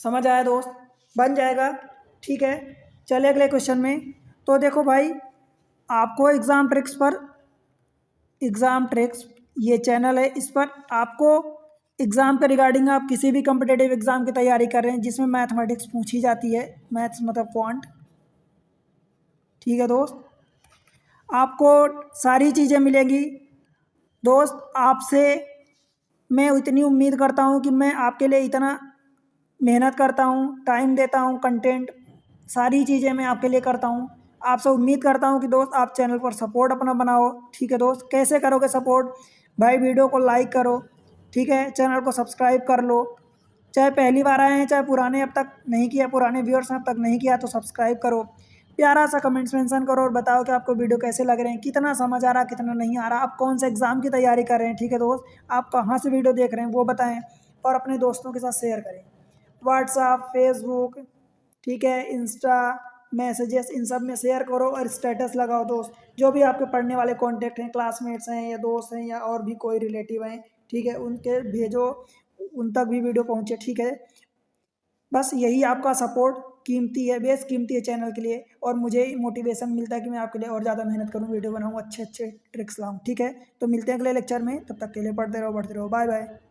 समझ आया दोस्त, बन जाएगा, ठीक है। चले अगले क्वेश्चन में। तो देखो भाई, आपको एग्ज़ाम ट्रिक्स ये चैनल है, इस पर आपको एग्ज़ाम के रिगार्डिंग, आप किसी भी कम्पिटेटिव एग्ज़ाम की तैयारी कर रहे हैं जिसमें मैथमेटिक्स पूछी जाती है, मैथ्स मतलब क्वांट, ठीक है दोस्त, आपको सारी चीज़ें मिलेंगी दोस्त। आपसे मैं इतनी उम्मीद करता हूँ कि मैं आपके लिए इतना मेहनत करता हूँ, टाइम देता हूँ, कंटेंट सारी चीज़ें मैं आपके लिए करता हूँ। आपसे उम्मीद करता हूँ कि दोस्त आप चैनल पर सपोर्ट अपना बनाओ, ठीक है दोस्त। कैसे करोगे सपोर्ट भाई, वीडियो को लाइक करो, ठीक है, चैनल को सब्सक्राइब कर लो, चाहे पहली बार आए हैं चाहे पुराने अब तक नहीं किया, पुराने व्यूअर्स अब तक नहीं किया तो सब्सक्राइब करो, प्यारा सा कमेंट्स मेंशन करो और बताओ कि आपको वीडियो कैसे लग रहे हैं, कितना समझ आ रहा, कितना नहीं आ रहा, आप कौन से एग्ज़ाम की तैयारी कर रहे हैं, ठीक है दोस्त, आप कहाँ से वीडियो देख रहे हैं वो बताएं और अपने दोस्तों के साथ शेयर करें, व्हाट्सएप, फेसबुक, ठीक है, इंस्टा, मैसेजेस इन सब में शेयर करो और स्टेटस लगाओ दोस्त। जो भी आपके पढ़ने वाले कॉन्टेक्ट हैं, क्लासमेट्स हैं या दोस्त हैं या और भी कोई रिलेटिव हैं, ठीक है, उनके भेजो, उन तक भी वीडियो पहुँचे, ठीक है। बस यही आपका सपोर्ट कीमती है, बेस कीमती है चैनल के लिए, और मुझे मोटिवेशन मिलता है कि मैं आपके लिए और ज़्यादा मेहनत करूँ, वीडियो बनाऊँ, अच्छे अच्छे ट्रिक्स लाऊँ, ठीक है। तो मिलते हैं अगले लेक्चर में, तब तक के लिए पढ़ते रहो, बढ़ते रहो, बाय बाय।